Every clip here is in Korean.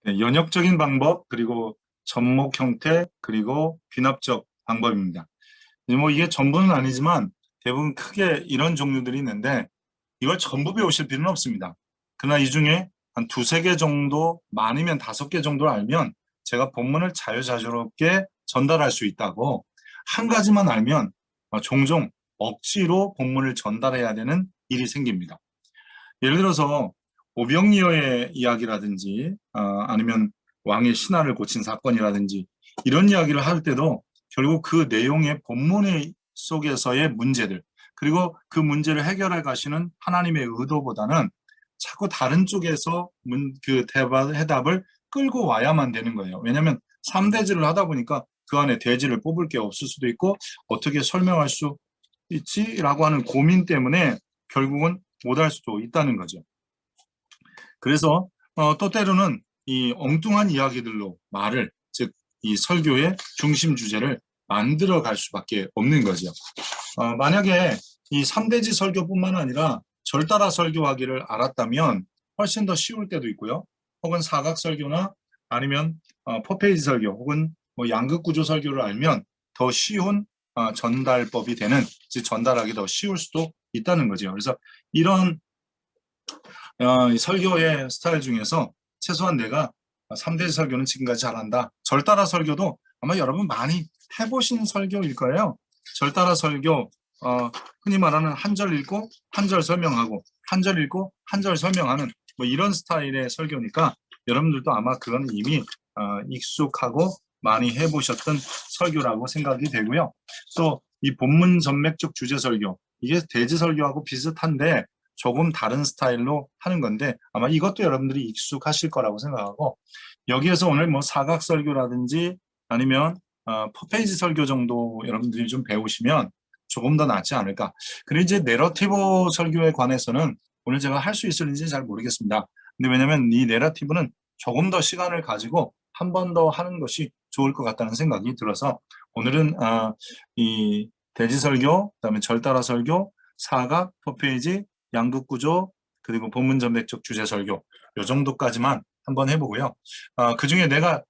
네, 연역적인 방법, 그리고 접목 형태, 그리고 귀납적 방법입니다. 뭐 이게 전부는 아니지만 대부분 크게 이런 종류들이 있는데 이걸 전부 배우실 필요는 없습니다. 그러나 이 중에 한 두세 개 정도, 많으면 다섯 개 정도를 알면 제가 본문을 자유자재롭게 전달할 수 있다고, 한 가지만 알면 종종 억지로 본문을 전달해야 되는 일이 생깁니다. 예를 들어서 오병이어의 이야기라든지 아니면 왕의 신하를 고친 사건이라든지 이런 이야기를 할 때도 결국 그 내용의 본문 속에서의 문제들, 그리고 그 문제를 해결해 가시는 하나님의 의도보다는 자꾸 다른 쪽에서 그 해답을 끌고 와야만 되는 거예요. 왜냐하면 3대지를 하다 보니까 그 안에 대지를 뽑을 게 없을 수도 있고 어떻게 설명할 수 있지라고 하는 고민 때문에 결국은 못할 수도 있다는 거죠. 그래서 또 때로는 이 엉뚱한 이야기들로 말을, 즉 이 설교의 중심 주제를 만들어 갈 수밖에 없는 거죠. 만약에 이 3대지 설교뿐만 아니라 절따라 설교하기를 알았다면 훨씬 더 쉬울 때도 있고요. 혹은 사각 설교나 아니면 포페이지 설교 혹은 뭐 양극 구조 설교를 알면 더 쉬운 전달법이 되는, 즉 전달하기 더 쉬울 수도 있다는 거죠. 그래서 이런 이 설교의 스타일 중에서 최소한 내가 3대 설교는 지금까지 잘한다. 절따라 설교도 아마 여러분 많이 해보신 설교일 거예요. 절따라 설교, 흔히 말하는 한 절 읽고 한 절 설명하고 한 절 읽고 한 절 설명하는 뭐 이런 스타일의 설교니까 여러분들도 아마 그건 이미 익숙하고 많이 해보셨던 설교라고 생각이 되고요. 또 이 본문 전맥적 주제 설교, 이게 대지 설교하고 비슷한데 조금 다른 스타일로 하는 건데 아마 이것도 여러분들이 익숙하실 거라고 생각하고, 여기에서 오늘 뭐 사각 설교라든지 아니면 퍼페이지 설교 정도 여러분들이 좀 배우시면 조금 더 낫지 않을까. 그리고 이제 내러티브 설교에 관해서는 오늘 제가 할 수 있을지 잘 모르겠습니다. 근데 왜냐면 이 내러티브는 조금 더 시간을 가지고 한 번 더 하는 것이 좋을 것 같다는 생각이 들어서 오늘은 이 대지 설교, 그다음에 절따라 설교, 사각, 퍼페이지, 양극 구조, 그리고 본문 전백적 주제 설교, 요 정도까지만 한번 해보고요. 그 중에 내가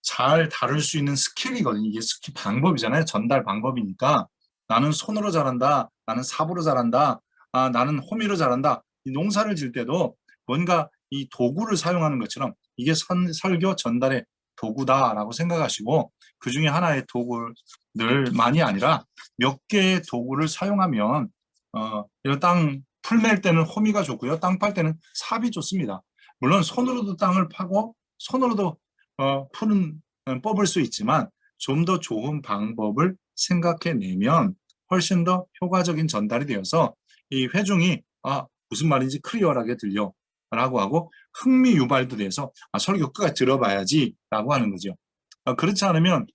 잘 다룰 수 있는 스킬이거든요. 이게 스킬 방법이잖아요. 전달 방법이니까 나는 손으로 잘한다, 나는 삽으로 잘한다, 나는 호미로 잘한다. 이 농사를 질 때도 뭔가 이 도구를 사용하는 것처럼 이게 설교 전달의 도구다라고 생각하시고 그 중에 하나의 도구들만이 아니라 몇 개의 도구를 사용하면 이런 땅 풀 맬 때는 호미가 좋고요. 땅 팔 때는 삽이 좋습니다. 물론 손으로도 땅을 파고 손으로도 뽑을 수 있지만 좀 더 좋은 방법을 생각해내면 훨씬 더 효과적인 전달이 되어서 이 회중이 무슨 말인지 클리어하게 들려 라고 하고 흥미 유발도 돼서 설교 끝까지 들어봐야지 라고 하는 거죠. 그렇지 않으면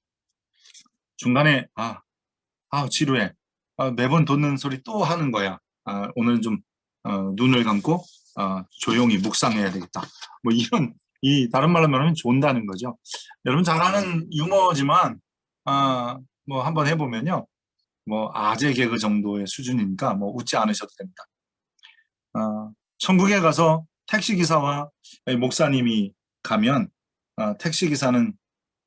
중간에 지루해. 매번 돋는 소리 또 하는 거야. 오늘 좀 눈을 감고 조용히 묵상해야 되겠다. 뭐 이런, 이 다른 말로 말하면 존다는 거죠. 여러분 잘 아는 유머지만 뭐 한번 해보면요. 뭐 아재 개그 정도의 수준이니까 뭐 웃지 않으셔도 됩니다. 천국에 가서 택시기사와 목사님이 가면 택시기사는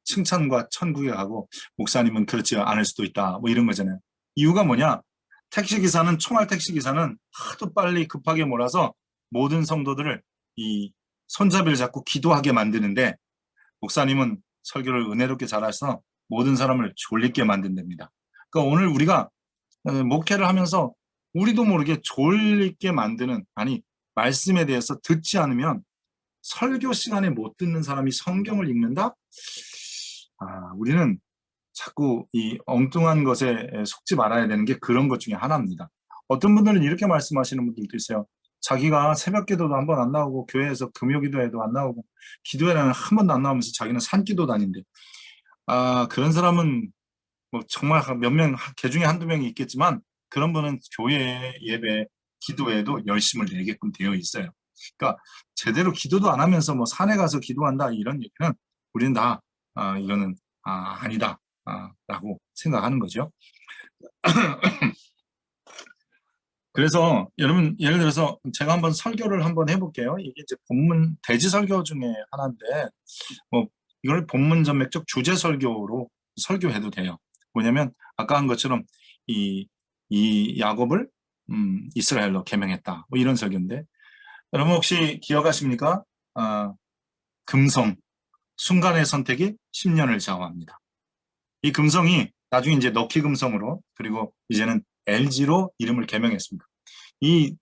칭찬과 천국에 가고 목사님은 그렇지 않을 수도 있다. 뭐 이런 거잖아요. 이유가 뭐냐? 총알 택시기사는 하도 빨리 급하게 몰아서 모든 성도들을 이 손잡이를 잡고 기도하게 만드는데 목사님은 설교를 은혜롭게 잘해서 모든 사람을 졸리게 만든답니다. 그러니까 오늘 우리가 목회를 하면서 우리도 모르게 졸리게 만드는, 아니 말씀에 대해서 듣지 않으면 설교 시간에 못 듣는 사람이 성경을 읽는다? 우리는 자꾸 이 엉뚱한 것에 속지 말아야 되는 게 그런 것 중에 하나입니다. 어떤 분들은 이렇게 말씀하시는 분들도 있어요. 자기가 새벽 기도도 한 번 안 나오고 교회에서 금요 기도회도 안 나오고 기도회는 한 번도 안 나오면서 자기는 산기도 다닌대. 그런 사람은 뭐 정말 몇 명, 개 중에 한두 명이 있겠지만 그런 분은 교회 예배, 기도회에도 열심을 내게끔 되어 있어요. 그러니까 제대로 기도도 안 하면서 뭐 산에 가서 기도한다 이런 얘기는 우리는 다 이거는 아니다 라고 생각하는 거죠. 그래서 여러분 예를 들어서 제가 한번 설교를 한번 해볼게요. 이게 이제 본문 대지 설교 중에 하나인데 뭐 이걸 본문 전맥적 주제 설교로 설교해도 돼요. 뭐냐면 아까 한 것처럼 이 야곱을 이스라엘로 개명했다. 뭐 이런 설교인데 여러분 혹시 기억하십니까? 금성 순간의 선택이 10년을 좌우합니다. 이 금성이 나중에 이제 너키 금성으로 그리고 이제는 LG로 이름을 개명했습니다. 이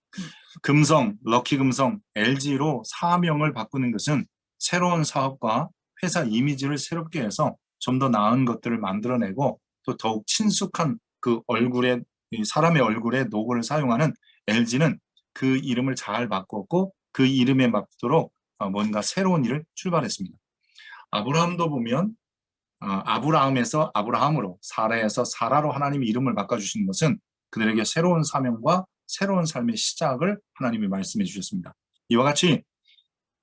금성, 럭키 금성, LG로 사명을 바꾸는 것은 새로운 사업과 회사 이미지를 새롭게 해서 좀 더 나은 것들을 만들어내고 또 더욱 친숙한 그 얼굴에 사람의 얼굴에 로고를 사용하는 LG는 그 이름을 잘 바꿨고 그 이름에 맞도록 뭔가 새로운 일을 출발했습니다. 아브라함도 보면 아브라함에서 아브라함으로 사라에서 사라로 하나님이 이름을 바꿔주신 것은 그들에게 새로운 사명과 새로운 삶의 시작을 하나님이 말씀해 주셨습니다. 이와 같이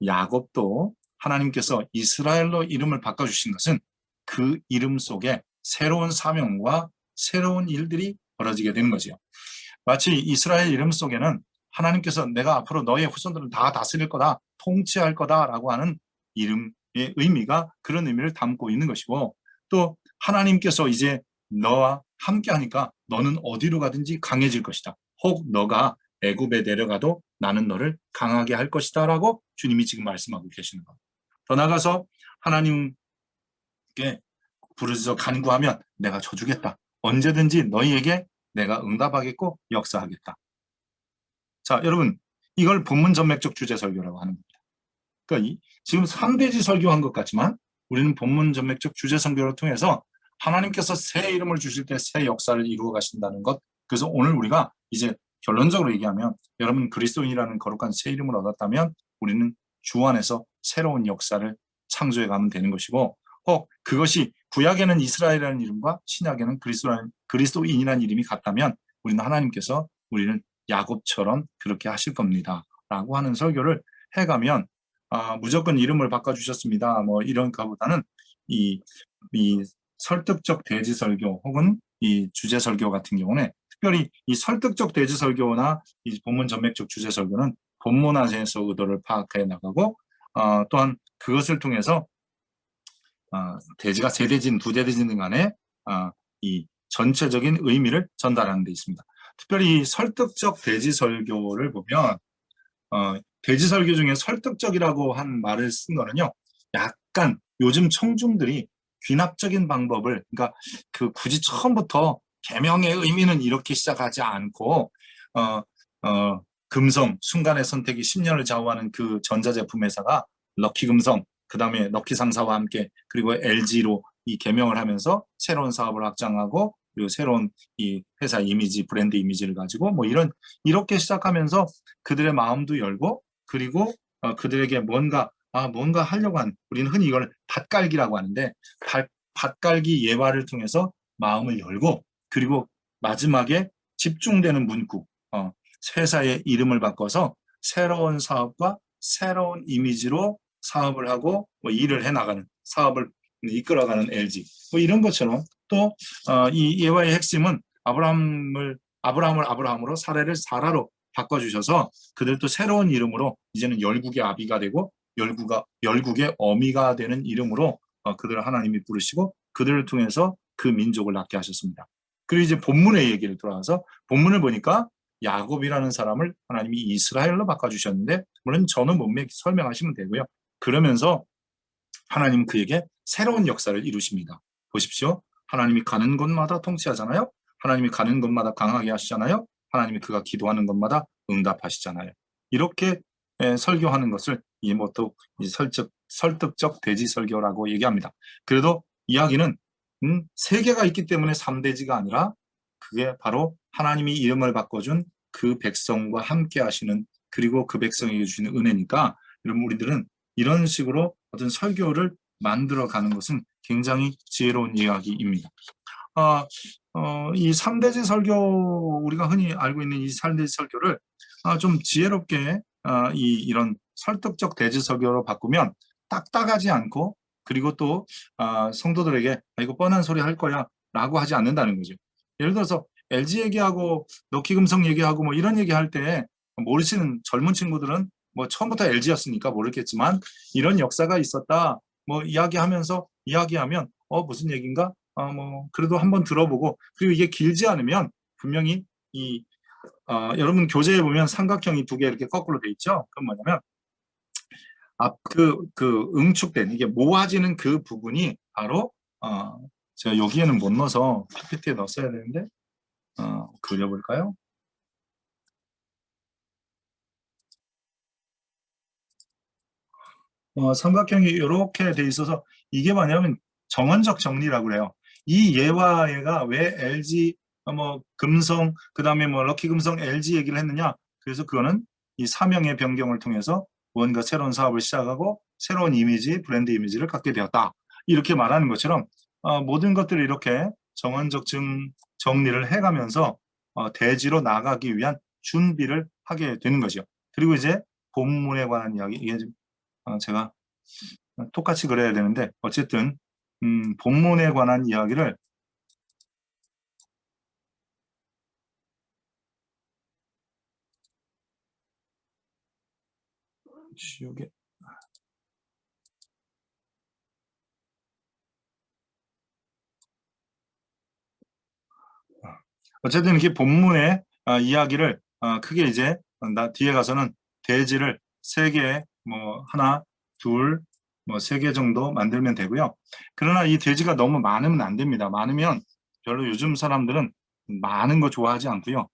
야곱도 하나님께서 이스라엘로 이름을 바꿔주신 것은 그 이름 속에 새로운 사명과 새로운 일들이 벌어지게 되는 거죠. 마치 이스라엘 이름 속에는 하나님께서 내가 앞으로 너의 후손들은 다 다스릴 거다, 통치할 거다라고 하는 이름의 의미가 그런 의미를 담고 있는 것이고 또 하나님께서 이제 너와 함께 하니까 너는 어디로 가든지 강해질 것이다. 혹 너가 애굽에 내려가도 나는 너를 강하게 할 것이다 라고 주님이 지금 말씀하고 계시는 겁니다. 더 나아가서 하나님께 부르짖어 간구하면 내가 져주겠다. 언제든지 너희에게 내가 응답하겠고 역사하겠다. 자, 여러분 이걸 본문 전맥적 주제 설교라고 하는 겁니다. 그러니까 지금 3대지 설교한 것 같지만 우리는 본문 전맥적 주제 설교를 통해서 하나님께서 새 이름을 주실 때 새 역사를 이루어 가신다는 것. 그래서 오늘 우리가 이제 결론적으로 얘기하면 여러분 그리스도인이라는 거룩한 새 이름을 얻었다면 우리는 주 안에서 새로운 역사를 창조해 가면 되는 것이고 혹 그것이 구약에는 이스라엘이라는 이름과 신약에는 그리스도인이라는 이름이 같다면 우리는 하나님께서 우리는 야곱처럼 그렇게 하실 겁니다. 라고 하는 설교를 해가면 무조건 이름을 바꿔주셨습니다. 뭐 이런 것보다는 이 설득적 대지 설교 혹은 이 주제 설교 같은 경우는 특별히 이 설득적 대지 설교나 이 본문 전맥적 주제 설교는 본문 안에서 의도를 파악해 나가고 또한 그것을 통해서 대지가 세 대지든 두 대지든 간에 이 전체적인 의미를 전달하는 데 있습니다. 특별히 설득적 대지 설교를 보면 대지 설교 중에 설득적이라고 한 말을 쓴 거는요. 약간 요즘 청중들이 귀납적인 방법을 그러니까 그 굳이 처음부터 계명의 의미는 이렇게 시작하지 않고 금성 순간의 선택이 10년을 좌우하는 그 전자제품 회사가 럭키 금성 그 다음에 럭키 상사와 함께 그리고 LG로 이 개명을 하면서 새로운 사업을 확장하고 그리고 새로운 이 회사 이미지 브랜드 이미지를 가지고 뭐 이렇게 시작하면서 그들의 마음도 열고 그리고 그들에게 뭔가 하려고 하는 우리는 흔히 이걸 밭갈기라고 하는데 밭갈기 예화를 통해서 마음을 열고 그리고 마지막에 집중되는 문구 회사의 이름을 바꿔서 새로운 사업과 새로운 이미지로 사업을 하고 뭐 일을 해나가는 사업을 이끌어가는 LG 뭐 이런 것처럼 또 이 예화의 핵심은 아브라함을 아브라함으로 사라를 사라로 바꿔주셔서 그들도 새로운 이름으로 이제는 열국의 아비가 되고 열국의 어미가 되는 이름으로 그들을 하나님이 부르시고 그들을 통해서 그 민족을 낳게 하셨습니다. 그리고 이제 본문의 얘기를 돌아와서 본문을 보니까 야곱이라는 사람을 하나님이 이스라엘로 바꿔주셨는데 물론 저는 못 설명하시면 되고요. 그러면서 하나님 그에게 새로운 역사를 이루십니다. 보십시오. 하나님이 가는 곳마다 통치하잖아요. 하나님이 가는 곳마다 강하게 하시잖아요. 하나님이 그가 기도하는 곳마다 응답하시잖아요. 이렇게 설교하는 것을 이모토 설득적 대지 설교라고 얘기합니다. 그래도 이야기는 세계가 있기 때문에 3대지가 아니라 그게 바로 하나님이 이름을 바꿔준 그 백성과 함께 하시는 그리고 그 백성에게 주시는 은혜니까 여러분 우리들은 이런 식으로 어떤 설교를 만들어가는 것은 굉장히 지혜로운 이야기입니다. 이 3대지 설교 우리가 흔히 알고 있는 이 3대지 설교를 좀 지혜롭게 이런 설득적 대지 설교로 바꾸면 딱딱하지 않고 그리고 또 성도들에게 이거 뻔한 소리 할 거야 라고 하지 않는다는 거죠. 예를 들어서 LG 얘기하고 럭키금성 얘기하고 뭐 이런 얘기할 때 모르시는 젊은 친구들은 뭐 처음부터 LG였으니까 모르겠지만 이런 역사가 있었다 뭐 이야기하면 무슨 얘기인가 뭐 그래도 한번 들어보고 그리고 이게 길지 않으면 분명히 이 여러분 교재에 보면 삼각형이 두 개 이렇게 거꾸로 돼 있죠. 그건 뭐냐면 그 응축된 이게 모아지는 그 부분이 바로 제가 여기에는 못 넣어서 PPT에 넣었어야 되는데 그려볼까요? 삼각형이 이렇게 돼 있어서 이게 뭐냐면 정원적 정리라고 그래요. 이 얘와 얘가 왜 LG 뭐 금성 그다음에 뭐 럭키금성 LG 얘기를 했느냐? 그래서 그거는 이 사명의 변경을 통해서 뭔가 새로운 사업을 시작하고 새로운 이미지, 브랜드 이미지를 갖게 되었다. 이렇게 말하는 것처럼 모든 것들을 이렇게 정원적 정리를 해가면서 대지로 나가기 위한 준비를 하게 되는 거죠. 그리고 이제 본문에 관한 이야기 이게 제가 똑같이 그려야 되는데 어쨌든 본문에 관한 이야기를 지우개 어쨌든 이렇게 본문의 이야기를 크게 이제 나 뒤에 가서는 대지를 세 개, 뭐 하나, 둘, 뭐 세 개 정도 만들면 되고요. 그러나 이 대지가 너무 많으면 안 됩니다. 많으면 별로 요즘 사람들은 많은 거 좋아하지 않고요.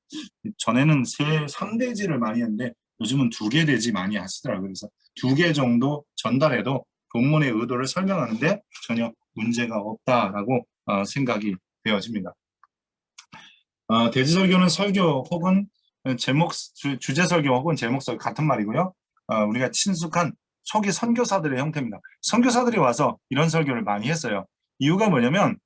전에는 3대지를 많이 했는데 요즘은 2개 대지 많이 하시더라고요. 그래서 2개 정도 전달해도 본문의 의도를 설명하는데 전혀 문제가 없다라고 생각이 되어집니다. 대지설교는 설교 혹은 주제 설교 혹은 제목 설교 같은 말이고요. 우리가 친숙한 초기 선교사들의 형태입니다. 선교사들이 와서 이런 설교를 많이 했어요. 이유가 뭐냐면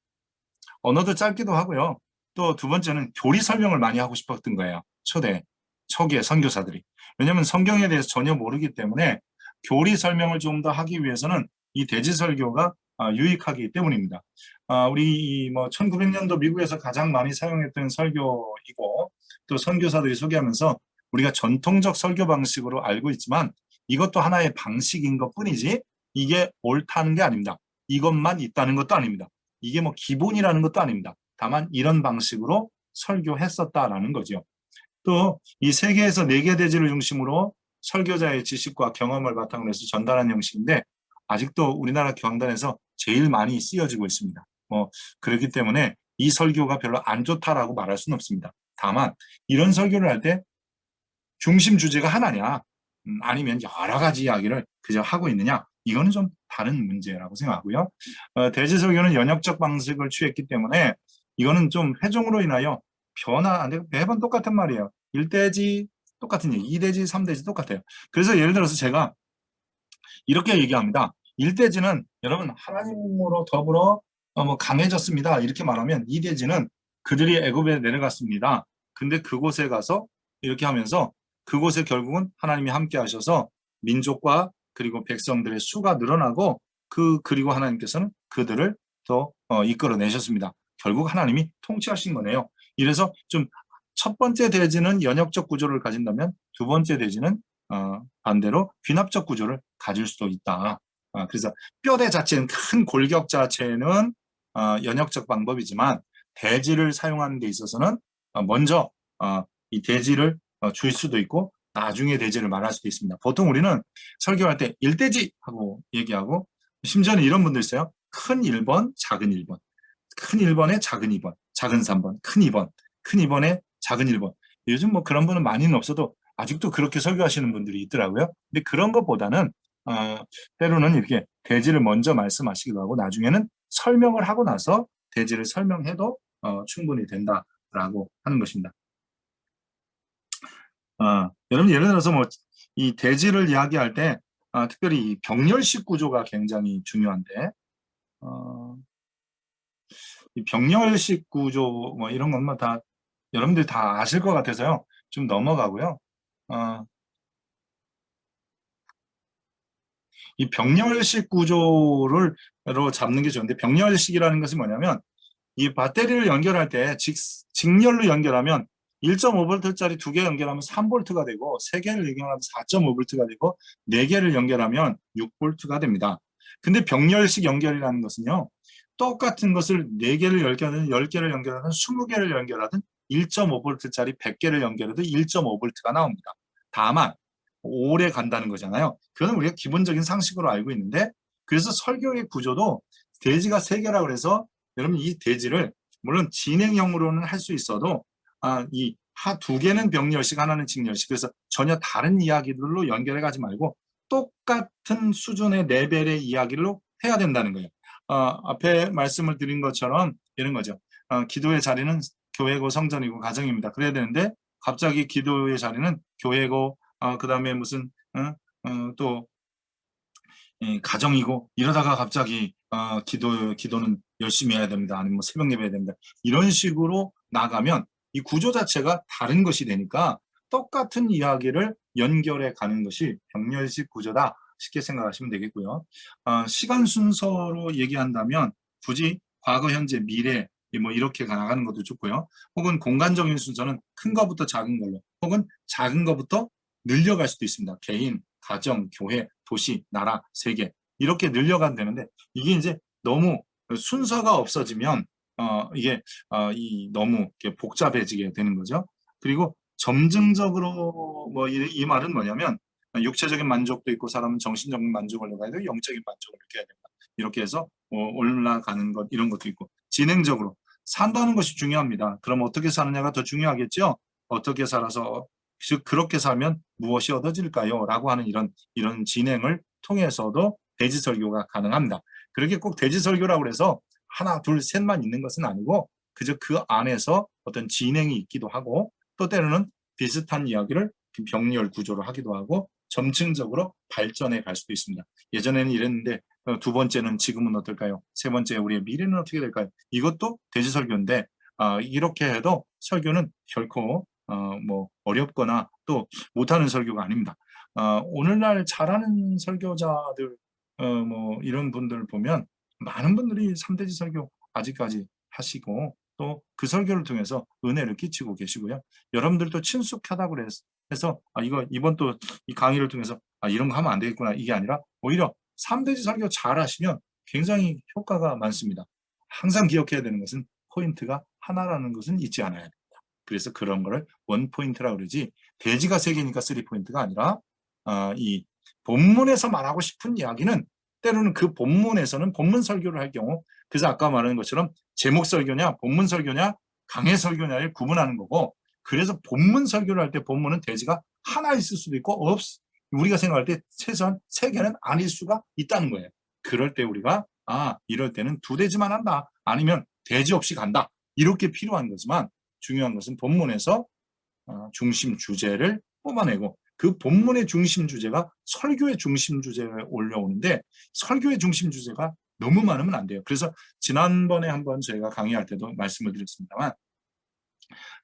언어도 짧기도 하고요. 또 두 번째는 교리 설명을 많이 하고 싶었던 거예요. 초기의 선교사들이. 왜냐하면 성경에 대해서 전혀 모르기 때문에 교리 설명을 좀 더 하기 위해서는 이 대지 설교가 유익하기 때문입니다. 우리 뭐 1900년도 미국에서 가장 많이 사용했던 설교이고 또 선교사들이 소개하면서 우리가 전통적 설교 방식으로 알고 있지만 이것도 하나의 방식인 것뿐이지 이게 옳다는 게 아닙니다. 이것만 있다는 것도 아닙니다. 이게 뭐 기본이라는 것도 아닙니다. 다만 이런 방식으로 설교했었다라는 거죠. 또 이 세계에서 4개 대지를 중심으로 설교자의 지식과 경험을 바탕으로 해서 전달하는 형식인데 아직도 우리나라 교황단에서 제일 많이 쓰여지고 있습니다. 그렇기 때문에 이 설교가 별로 안 좋다라고 말할 수는 없습니다. 다만 이런 설교를 할 때 중심 주제가 하나냐 아니면 여러 가지 이야기를 그저 하고 있느냐 이거는 좀 다른 문제라고 생각하고요. 대지 설교는 연역적 방식을 취했기 때문에 이거는 좀 회종으로 인하여 변화 안 되고 매번 똑같은 말이에요. 1대지 똑같은 얘기, 2대지, 3대지 똑같아요. 그래서 예를 들어서 제가 이렇게 얘기합니다. 1대지는 여러분 하나님으로 더불어 뭐 강해졌습니다. 이렇게 말하면 2대지는 그들이 애굽에 내려갔습니다. 근데 그곳에 가서 이렇게 하면서 그곳에 결국은 하나님이 함께 하셔서 민족과 그리고 백성들의 수가 늘어나고 그리고 하나님께서는 그들을 더 이끌어내셨습니다. 결국 하나님이 통치하신 거네요. 이래서 좀 첫 번째 대지는 연역적 구조를 가진다면 두 번째 대지는 반대로 귀납적 구조를 가질 수도 있다. 그래서 뼈대 자체는 큰 골격 자체는 연역적 방법이지만 대지를 사용하는 데 있어서는 먼저 이 대지를 줄 수도 있고 나중에 대지를 말할 수도 있습니다. 보통 우리는 설교할 때 1대지 하고 얘기하고 심지어는 이런 분들 있어요. 큰 1번, 작은 1번. 큰 1번에 작은 2번, 작은 3번, 큰 2번, 큰 2번에 작은 1번. 요즘 뭐 그런 분은 많이는 없어도 아직도 그렇게 설교하시는 분들이 있더라고요. 근데 그런 것보다는 때로는 이렇게 대지를 먼저 말씀하시기도 하고 나중에는 설명을 하고 나서 대지를 설명해도 충분히 된다라고 하는 것입니다. 여러분 예를 들어서 뭐 이 대지를 이야기할 때 특별히 이 병렬식 구조가 굉장히 중요한데 이 병렬식 구조 뭐 이런 것만 다 여러분들 다 아실 것 같아서요. 좀 넘어가고요. 어, 이 병렬식 구조를 잡는 게 좋은데 병렬식이라는 것이 뭐냐면 이 배터리를 연결할 때 직렬로 연결하면 1.5V짜리 2개 연결하면 3V가 되고 3개를 연결하면 4.5V가 되고 4개를 연결하면 6V가 됩니다. 근데 병렬식 연결이라는 것은요. 똑같은 것을 4개를 연결하든 10개를 연결하든 20개를 연결하든 1.5V짜리 100개를 연결해도 1.5V가 나옵니다. 다만 오래 간다는 거잖아요. 그건 우리가 기본적인 상식으로 알고 있는데 그래서 설교의 구조도 대지가 3개라고 해서 여러분 이 대지를 물론 진행형으로는 할 수 있어도 이 2개는 병렬식 하나는 직렬식 그래서 전혀 다른 이야기들로 연결해 가지 말고 똑같은 수준의 레벨의 이야기로 해야 된다는 거예요. 앞에 말씀을 드린 것처럼 이런 거죠. 기도의 자리는 교회고 성전이고 가정입니다. 그래야 되는데 갑자기 기도의 자리는 교회고 그 다음에 무슨 또 가정이고 이러다가 갑자기 기도는 열심히 해야 됩니다. 아니면 뭐 새벽 예배 해야 됩니다. 이런 식으로 나가면 이 구조 자체가 다른 것이 되니까 똑같은 이야기를 연결해 가는 것이 병렬식 구조다. 쉽게 생각하시면 되겠고요. 시간 순서로 얘기한다면 굳이 과거, 현재, 미래 뭐 이렇게 나가는 것도 좋고요. 혹은 공간적인 순서는 큰 거부터 작은 걸로 혹은 작은 거부터 늘려갈 수도 있습니다. 개인, 가정, 교회, 도시, 나라, 세계 이렇게 늘려가면 되는데 이게 이제 너무 순서가 없어지면 이게 너무 복잡해지게 되는 거죠. 그리고 점증적으로 뭐 이 말은 뭐냐면 육체적인 만족도 있고 사람은 정신적인 만족을 느껴야 되고 영적인 만족을 느껴야 된다. 이렇게 해서 올라가는 것 이런 것도 있고 진행적으로 산다는 것이 중요합니다. 그럼 어떻게 사느냐가 더 중요하겠죠. 어떻게 살아서 즉 그렇게 살면 무엇이 얻어질까요? 라고 하는 이런 진행을 통해서도 대지 설교가 가능합니다. 그렇게 꼭 대지 설교라고 해서 하나, 둘, 셋만 있는 것은 아니고 그저 그 안에서 어떤 진행이 있기도 하고 또 때로는 비슷한 이야기를 병렬 구조로 하기도 하고 점층적으로 발전해 갈 수도 있습니다. 예전에는 이랬는데 두 번째는 지금은 어떨까요? 세 번째 우리의 미래는 어떻게 될까요? 이것도 대지 설교인데 이렇게 해도 설교는 결코 뭐 어렵거나 또 못하는 설교가 아닙니다. 오늘날 잘하는 설교자들 뭐 이런 분들 보면 많은 분들이 3대지 설교 아직까지 하시고 또 그 설교를 통해서 은혜를 끼치고 계시고요. 여러분들도 친숙하다고 해서 이거 이번 또 이 강의를 통해서 이런 거 하면 안 되겠구나 이게 아니라 오히려 3대지 설교 잘 하시면 굉장히 효과가 많습니다. 항상 기억해야 되는 것은 포인트가 하나라는 것은 잊지 않아야 됩니다. 그래서 그런 거를 원 포인트라고 그러지 대지가 3개니까 3포인트가 아니라 이 본문에서 말하고 싶은 이야기는 때로는 그 본문에서는 본문 설교를 할 경우 그래서 아까 말한 것처럼 제목 설교냐 본문 설교냐 강해 설교냐를 구분하는 거고 그래서 본문 설교를 할 때 본문은 대지가 하나 있을 수도 있고 우리가 생각할 때 최소한 3개는 아닐 수가 있다는 거예요. 그럴 때 우리가 이럴 때는 2대지만 한다 아니면 대지 없이 간다 이렇게 필요한 거지만 중요한 것은 본문에서 중심 주제를 뽑아내고 그 본문의 중심 주제가 설교의 중심 주제에 올려오는데 설교의 중심 주제가 너무 많으면 안 돼요. 그래서 지난번에 한번 저희가 강의할 때도 말씀을 드렸습니다만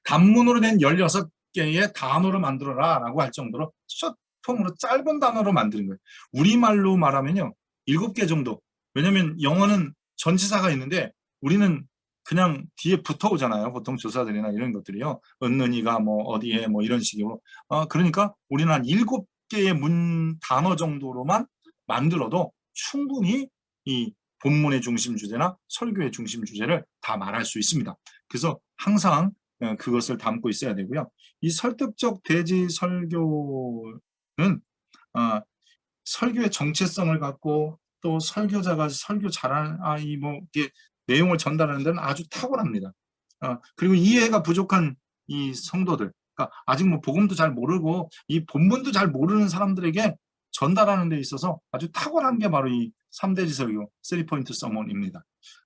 단문으로 된 16개의 단어로 만들어라 라고 할 정도로 숏폼으로 짧은 단어로 만드는 거예요. 우리말로 말하면요. 7개 정도. 왜냐하면 영어는 전치사가 있는데 우리는 그냥 뒤에 붙어 오잖아요. 보통 조사들이나 이런 것들이요. 얻는이가 뭐 어디에 뭐 이런 식으로. 그러니까 우리는 한 7개의 단어 정도로만 만들어도 충분히 이 본문의 중심 주제나 설교의 중심 주제를 다 말할 수 있습니다. 그래서 항상 그것을 담고 있어야 되고요. 이 설득적 대지 설교는 설교의 정체성을 갖고 또 설교자가 설교 잘하는 뭐 이게 내용을 전달하는 데는 아주 탁월합니다. 그리고 이해가 부족한 이 성도들, 그러니까 아직 뭐 복음도 잘 모르고 이 본문도 잘 모르는 사람들에게 전달하는 데 있어서 아주 탁월한 게 바로 이 3대지 설교, 3포인트 서몬입니다.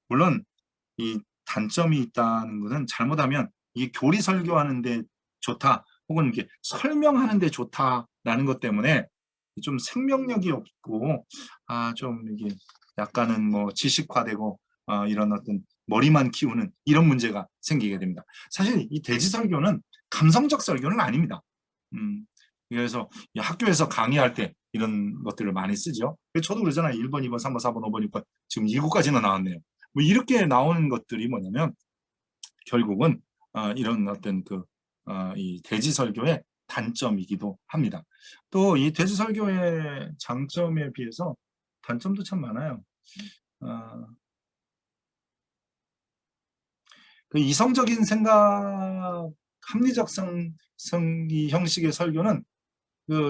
물론 이 단점이 있다는 것은 잘못하면 이 교리 설교하는 데 좋다 혹은 이게 설명하는 데 좋다라는 것 때문에 좀 생명력이 없고 좀 이게 약간은 뭐 지식화되고 이런 어떤 머리만 키우는 이런 문제가 생기게 됩니다. 사실 이 대지 설교는 감성적 설교는 아닙니다. 그래서 학교에서 강의할 때 이런 것들을 많이 쓰죠. 저도 그러잖아요. 1번, 2번, 3번, 4번, 5번, 6번 지금 7가지나 나왔네요. 뭐 이렇게 나오는 것들이 뭐냐면 결국은 이런 어떤 이 대지 설교의 단점이기도 합니다. 또 이 대지 설교의 장점에 비해서 단점도 참 많아요. 어 그 이성적인 생각, 합리적 성기 형식의 설교는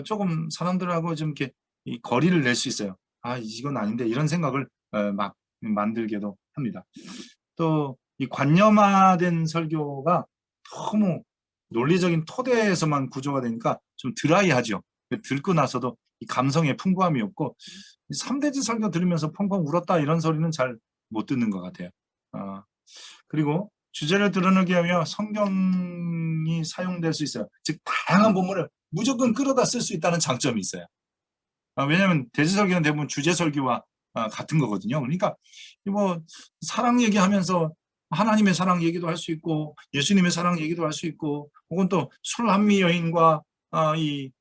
조금 사람들하고 좀 이렇게 이 거리를 낼 수 있어요. '아 이건 아닌데.' 이런 생각을 막 만들게도 합니다. 또 이 관념화된 설교가 너무 논리적인 토대에서만 구조가 되니까 좀 드라이하죠. 듣고 나서도 이 감성의 풍부함이 없고, 이 삼대지 설교 들으면서 펑펑 울었다 이런 소리는 잘 못 듣는 것 같아요. 어 그리고 주제를 드러내기 위하여 성경이 사용될 수 있어요. 즉 다양한 본문을 무조건 끌어다 쓸 수 있다는 장점이 있어요. 왜냐하면 대지 설교는 대부분 주제 설교와 같은 거거든요. 그러니까 뭐 사랑 얘기하면서 하나님의 사랑 얘기도 할 수 있고, 예수님의 사랑 얘기도 할 수 있고, 혹은 또 술한미 여인과 이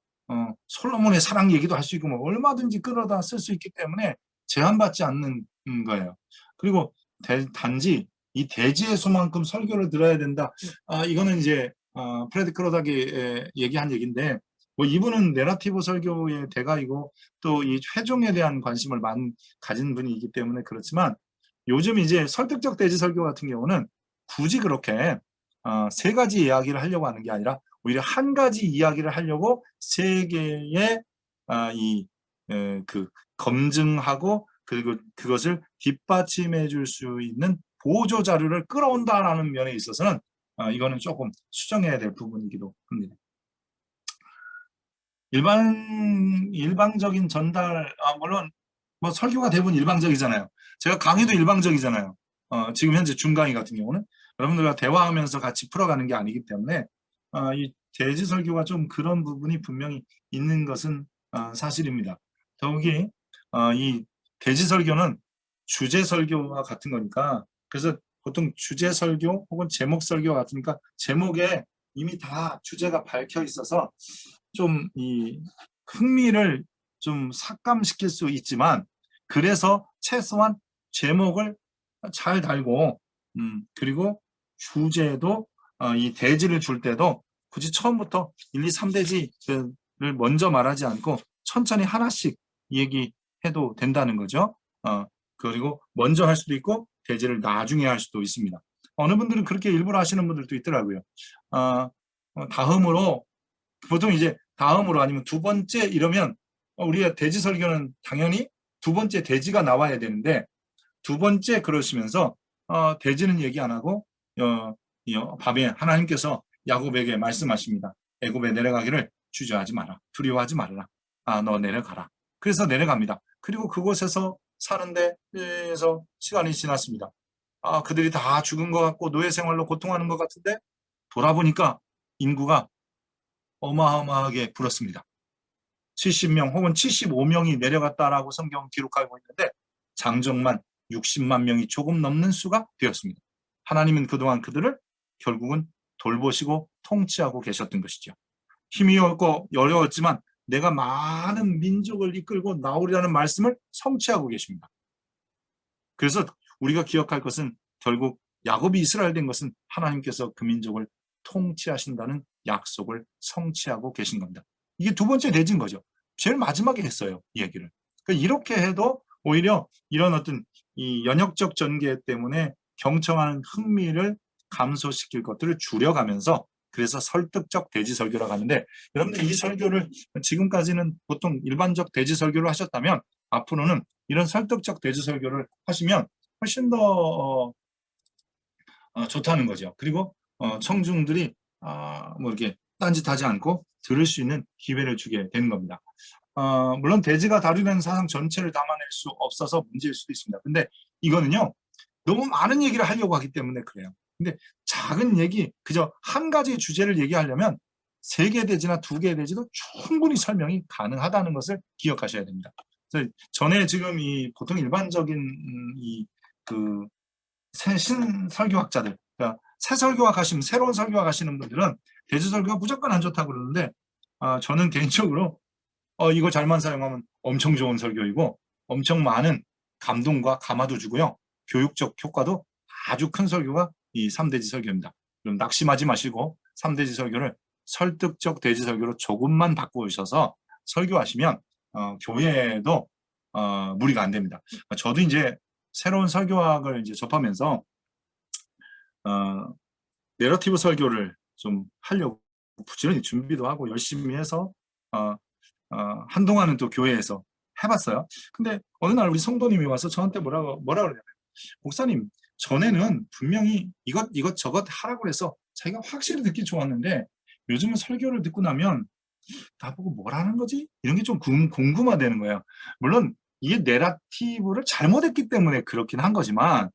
솔로몬의 사랑 얘기도 할 수 있고, 뭐 얼마든지 끌어다 쓸 수 있기 때문에 제한받지 않는 거예요. 그리고 단지 이 대지의 수만큼 설교를 들어야 된다. 이거는 이제 프레드 크로닥이 얘기한 얘기인데, 뭐 이분은 내러티브 설교의 대가이고 또 이 회종에 대한 관심을 가진 분이기 때문에 그렇지만, 요즘 이제 설득적 대지 설교 같은 경우는 굳이 그렇게 세 가지 이야기를 하려고 하는 게 아니라 오히려 한 가지 이야기를 하려고 세 개의 이 검증하고 그리고 그것을 뒷받침해 줄 수 있는 보조 자료를 끌어온다라는 면에 있어서는 이거는 조금 수정해야 될 부분이기도 합니다. 일방적인 전달, 물론 뭐 설교가 대부분 일방적이잖아요. 제가 강의도 일방적이잖아요. 지금 현재 중강의 같은 경우는 여러분들과 대화하면서 같이 풀어가는 게 아니기 때문에 이 대지 설교가 좀 그런 부분이 분명히 있는 것은 사실입니다. 더욱이 이 대지 설교는 주제 설교와 같은 거니까, 그래서 보통 주제 설교 혹은 제목 설교와 같으니까 제목에 이미 다 주제가 밝혀 있어서 좀 이 흥미를 좀 삭감시킬 수 있지만, 그래서 최소한 제목을 잘 달고 그리고 주제도 이 대지를 줄 때도 굳이 처음부터 1, 2, 3대지를 먼저 말하지 않고 천천히 하나씩 얘기해도 된다는 거죠. 그리고 먼저 할 수도 있고 대지를 나중에 할 수도 있습니다. 어느 분들은 그렇게 일부러 하시는 분들도 있더라고요. 다음으로, 보통 이제 다음으로 아니면 두 번째 이러면 우리가 대지 설교는 당연히 두 번째 대지가 나와야 되는데, 두 번째 그러시면서 대지는 얘기 안 하고 밤에 하나님께서 야곱에게 말씀하십니다. 애굽에 내려가기를 주저하지 마라. 두려워하지 말라. 너 내려가라. 그래서 내려갑니다. 그리고 그곳에서 사는데 에서 시간이 지났습니다. 그들이 다 죽은 것 같고 노예 생활로 고통하는 것 같은데 돌아보니까 인구가 어마어마하게 불었습니다. 70명 혹은 75명이 내려갔다라고 성경은 기록하고 있는데 장정만 60만 명이 조금 넘는 수가 되었습니다. 하나님은 그동안 그들을 결국은 돌보시고 통치하고 계셨던 것이죠. 힘이 없고 어려웠지만 내가 많은 민족을 이끌고 나오리라는 말씀을 성취하고 계십니다. 그래서 우리가 기억할 것은 결국 야곱이 이스라엘 된 것은 하나님께서 그 민족을 통치하신다는 약속을 성취하고 계신 겁니다. 이게 두 번째 대진 거죠. 제일 마지막에 했어요, 이 얘기를. 그러니까 이렇게 해도 오히려 이런 어떤 이 연역적 전개 때문에 경청하는 흥미를 감소시킬 것들을 줄여가면서, 그래서 설득적 대지 설교라고 하는데, 여러분들 이 설교를 지금까지는 보통 일반적 대지 설교를 하셨다면 앞으로는 이런 설득적 대지 설교를 하시면 훨씬 더 좋다는 거죠. 그리고 청중들이 뭐 이렇게 딴짓하지 않고 들을 수 있는 기회를 주게 되는 겁니다. 물론 대지가 다루는 사상 전체를 담아낼 수 없어서 문제일 수도 있습니다. 근데 이거는요, 너무 많은 얘기를 하려고 하기 때문에 그래요. 근데 작은 얘기, 그저 한 가지 주제를 얘기하려면 세 개 대지나 두 개 대지도 충분히 설명이 가능하다는 것을 기억하셔야 됩니다. 그래서 전에 지금 이 보통 일반적인 이그 신설교학자들, 그러니까 새 설교학 하시면 새로운 설교학 하시는 분들은 대지 설교가 무조건 안 좋다고 그러는데, 저는 개인적으로 이거 잘만 사용하면 엄청 좋은 설교이고 엄청 많은 감동과 감화도 주고요. 교육적 효과도 아주 큰 설교가 이 3대지 설교입니다. 그럼 낙심하지 마시고 3대지 설교를 설득적 대지 설교로 조금만 바꾸셔서 설교하시면 교회에도 무리가 안 됩니다. 저도 이제 새로운 설교학을 이제 접하면서 내러티브 설교를 좀 하려고 부지런히 준비도 하고 열심히 해서 한동안은 또 교회에서 해봤어요. 근데 어느 날 우리 성도님이 와서 저한테 뭐라 그러냐면, 목사님, 전에는 분명히 이것 하라고 그래서 자기가 확실히 듣기 좋았는데 요즘은 설교를 듣고 나면 나보고 뭐라는 거지? 이런 게 좀 궁금하다는 거예요. 물론 이게 내러티브를 잘못했기 때문에 그렇긴 한 거지만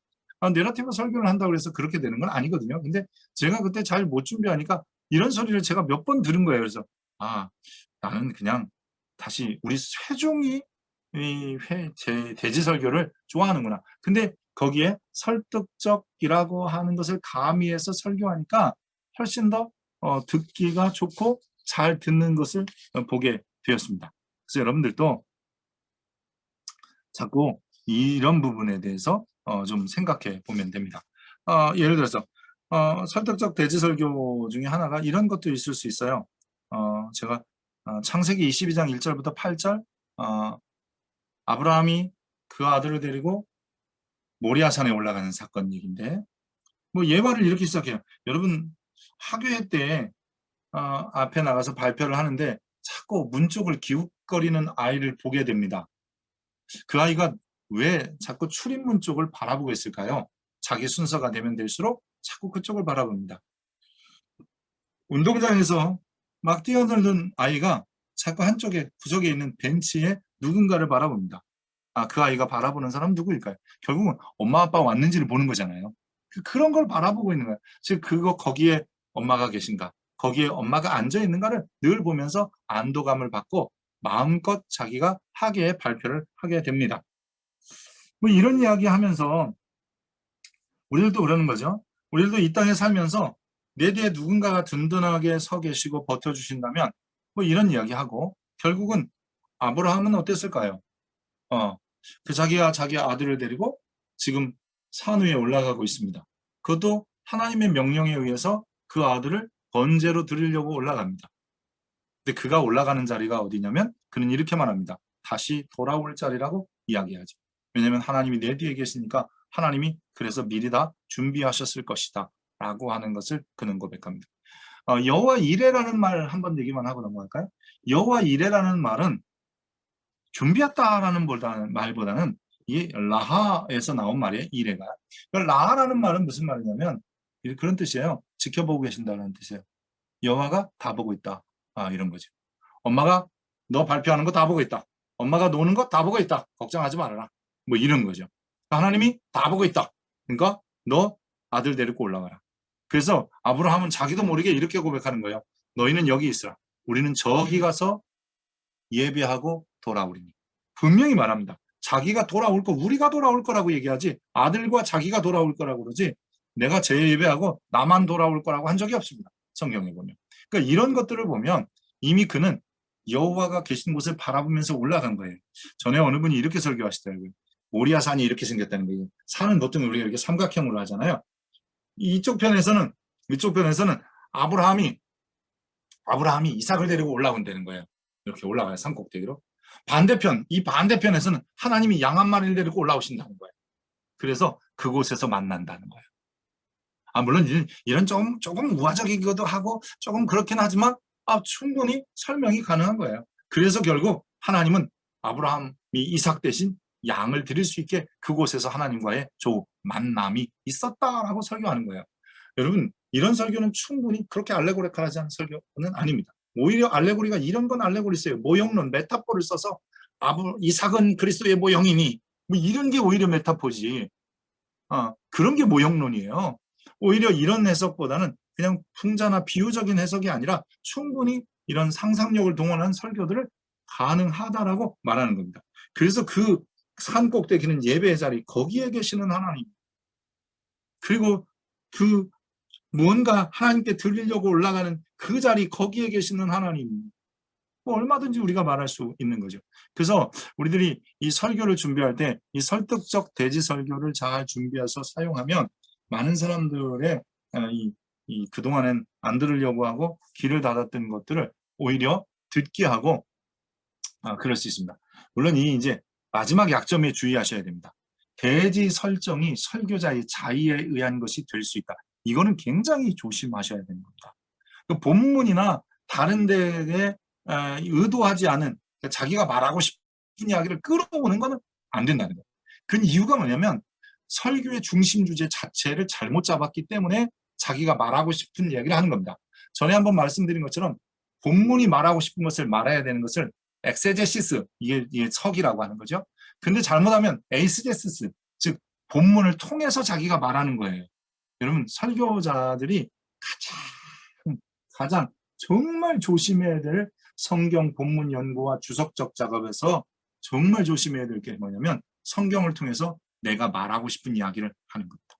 내러티브 설교를 한다고 해서 그렇게 되는 건 아니거든요. 근데 제가 그때 잘 못 준비하니까 이런 소리를 제가 몇 번 들은 거예요. 그래서 나는 그냥 다시 우리 세종이 대지 설교를 좋아하는구나. 근데 거기에 설득적이라고 하는 것을 가미해서 설교하니까 훨씬 더 듣기가 좋고 잘 듣는 것을 보게 되었습니다. 그래서 여러분들도 자꾸 이런 부분에 대해서 좀 생각해 보면 됩니다. 예를 들어서 설득적 대지 설교 중에 하나가 이런 것도 있을 수 있어요. 제가 창세기 22장 1절부터 8절 아브라함이 그 아들을 데리고 모리아산에 올라가는 사건 얘기인데, 뭐 예화를 이렇게 시작해요. 여러분 학교회 때 앞에 나가서 발표를 하는데 자꾸 문 쪽을 기웃거리는 아이를 보게 됩니다. 그 아이가 왜 자꾸 출입문 쪽을 바라보고 있을까요? 자기 순서가 되면 될수록 자꾸 그쪽을 바라봅니다. 운동장에서 막 뛰어들던 아이가 자꾸 한쪽에 구석에 있는 벤치에 누군가를 바라봅니다. 그 아이가 바라보는 사람 누구일까요? 결국은 엄마 아빠 왔는지를 보는 거잖아요. 그런 걸 바라보고 있는 거예요. 즉 거기에 엄마가 계신가, 거기에 엄마가 앉아 있는가를 늘 보면서 안도감을 받고 마음껏 자기가 학예의 발표를 하게 됩니다. 뭐 이런 이야기 하면서 우리들도 그러는 거죠. 우리들도 이 땅에 살면서 내 뒤에 누군가가 든든하게 서 계시고 버텨주신다면 뭐 이런 이야기하고, 결국은 아브라함은 어땠을까요? 자기가 자기 아들을 데리고 지금 산 위에 올라가고 있습니다. 그것도 하나님의 명령에 의해서 그 아들을 번제로 드리려고 올라갑니다. 근데 그가 올라가는 자리가 어디냐면 그는 이렇게 말합니다. 다시 돌아올 자리라고 이야기하죠. 왜냐하면 하나님이 내 뒤에 계시니까 하나님이 그래서 미리 다 준비하셨을 것이다 라고 하는 것을 그는 고백합니다. 여호와 이레라는 말 한번 얘기만 하고 넘어갈까요? 여호와 이레라는 말은 준비했다라는 말보다는 이 라하에서 나온 말이에요. 이레가. 라하라는 말은 무슨 말이냐면 그런 뜻이에요. 지켜보고 계신다는 뜻이에요. 여호와가 다 보고 있다. 이런 거죠. 엄마가 너 발표하는 거 다 보고 있다. 엄마가 노는 거 다 보고 있다. 걱정하지 말아라. 뭐 이런 거죠. 하나님이 다 보고 있다. 그러니까 너 아들 데리고 올라가라. 그래서 아브라함은 자기도 모르게 이렇게 고백하는 거예요. 너희는 여기 있으라. 우리는 저기 가서 예배하고 돌아오리니. 분명히 말합니다. 자기가 돌아올 거, 우리가 돌아올 거라고 얘기하지 아들과 자기가 돌아올 거라고 그러지 내가 재예배하고 나만 돌아올 거라고 한 적이 없습니다. 성경에 보면. 그러니까 이런 것들을 보면 이미 그는 여호와가 계신 곳을 바라보면서 올라간 거예요. 전에 어느 분이 이렇게 설교하시더라고요. 모리아산이 이렇게 생겼다는 거예요. 산은 보통 우리가 이렇게 삼각형으로 하잖아요. 이쪽 편에서는 아브라함이 이삭을 데리고 올라온다는 거예요. 이렇게 올라가요. 산꼭대기로. 이 반대편에서는 하나님이 양 한 마리를 데리고 올라오신다는 거예요. 그래서 그곳에서 만난다는 거예요. 물론 이런 조금 우화적이기도 하고 조금 그렇긴 하지만 충분히 설명이 가능한 거예요. 그래서 결국 하나님은 아브라함이 이삭 대신 양을 드릴 수 있게 그곳에서 하나님과의 만남이 있었다라고 설교하는 거예요. 여러분 이런 설교는 충분히 그렇게 알레고리컬하지 않은 설교는 아닙니다. 오히려 알레고리가 이런 건 알레고리세요. 모형론, 메타포를 써서 이삭은 그리스도의 모형이니 뭐 이런 게 오히려 메타포지. 그런 게 모형론이에요. 오히려 이런 해석보다는 그냥 풍자나 비유적인 해석이 아니라 충분히 이런 상상력을 동원한 설교들을 가능하다라고 말하는 겁니다. 그래서 그 산 꼭대기는 예배의 자리, 거기에 계시는 하나님, 그리고 그 무언가 하나님께 드리려고 올라가는 그 자리, 거기에 계시는 하나님, 뭐 얼마든지 우리가 말할 수 있는 거죠. 그래서 우리들이 이 설교를 준비할 때 이 설득적 대지 설교를 잘 준비해서 사용하면 많은 사람들의 그동안엔 안 들으려고 하고 귀를 닫았던 것들을 오히려 듣게 하고 그럴 수 있습니다. 물론 이 이제 마지막 약점에 주의하셔야 됩니다. 대지 설정이 설교자의 자의에 의한 것이 될 수 있다. 이거는 굉장히 조심하셔야 되는 겁니다. 그 본문이나 다른 데에 의도하지 않은 자기가 말하고 싶은 이야기를 끌어오는 거는 안 된다는 거예요. 그 이유가 뭐냐면 설교의 중심 주제 자체를 잘못 잡았기 때문에 자기가 말하고 싶은 이야기를 하는 겁니다. 전에 한번 말씀드린 것처럼 본문이 말하고 싶은 것을 말해야 되는 것을 엑세제시스, 이게 석이라고 하는 거죠. 근데 잘못하면 에이스제시스, 즉 본문을 통해서 자기가 말하는 거예요. 여러분, 설교자들이 가장 정말 조심해야 될 성경 본문 연구와 주석적 작업에서 정말 조심해야 될 게 뭐냐면 성경을 통해서 내가 말하고 싶은 이야기를 하는 겁니다.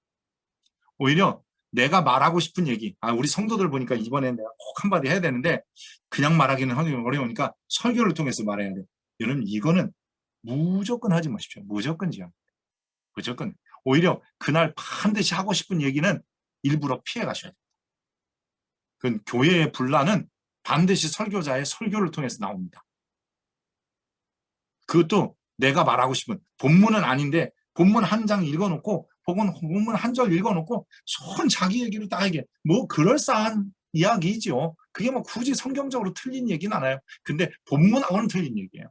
오히려 내가 말하고 싶은 얘기, 우리 성도들 보니까 이번에 내가 꼭 한마디 해야 되는데 그냥 말하기는 어려우니까 설교를 통해서 말해야 돼. 여러분, 이거는 무조건 하지 마십시오. 무조건이요. 무조건. 오히려 그날 반드시 하고 싶은 얘기는 일부러 피해 가셔야 돼요. 그 교회의 분란은 반드시 설교자의 설교를 통해서 나옵니다. 그것도 내가 말하고 싶은 본문은 아닌데 본문 한 장 읽어놓고 혹은 본문 한 절 읽어놓고 손 자기 얘기를 딱 이게 뭐 그럴싸한 이야기죠. 그게 뭐 굳이 성경적으로 틀린 얘기는 않아요. 근데 본문하고는 틀린 얘기예요.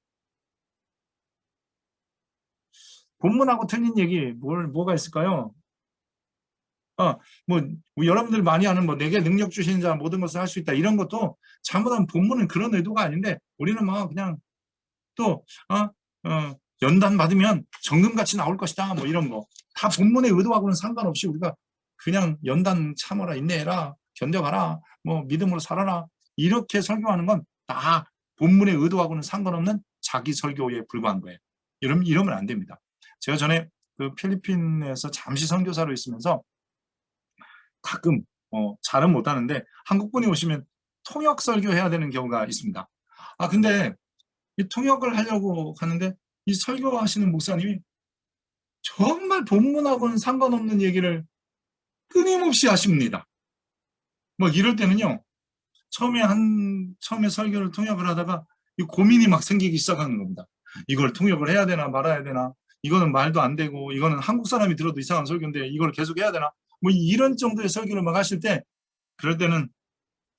본문하고 틀린 얘기 뭐가 있을까요? 뭐 여러분들 많이 아는 뭐 내게 능력 주시는 자 모든 것을 할 수 있다 이런 것도 잘못하면 본문은 그런 의도가 아닌데 우리는 막 그냥 또 연단 받으면 정금같이 나올 것이다 뭐 이런 거 다 본문의 의도하고는 상관없이 우리가 그냥 연단 참아라 인내해라 견뎌가라 뭐 믿음으로 살아라 이렇게 설교하는 건 다 본문의 의도하고는 상관없는 자기 설교에 불과한 거예요. 이러면 안 됩니다. 제가 전에 그 필리핀에서 잠시 선교사로 있으면서 가끔 잘은 못하는데 한국분이 오시면 통역 설교해야 되는 경우가 있습니다. 근데 이 통역을 하려고 하는데 이 설교하시는 목사님이 정말 본문하고는 상관없는 얘기를 끊임없이 하십니다. 뭐 이럴 때는요. 처음에 설교를 통역을 하다가 이 고민이 막 생기기 시작하는 겁니다. 이걸 통역을 해야 되나 말아야 되나 이거는 말도 안 되고 이거는 한국 사람이 들어도 이상한 설교인데 이걸 계속 해야 되나 뭐 이런 정도의 설교를 막 하실 때 그럴 때는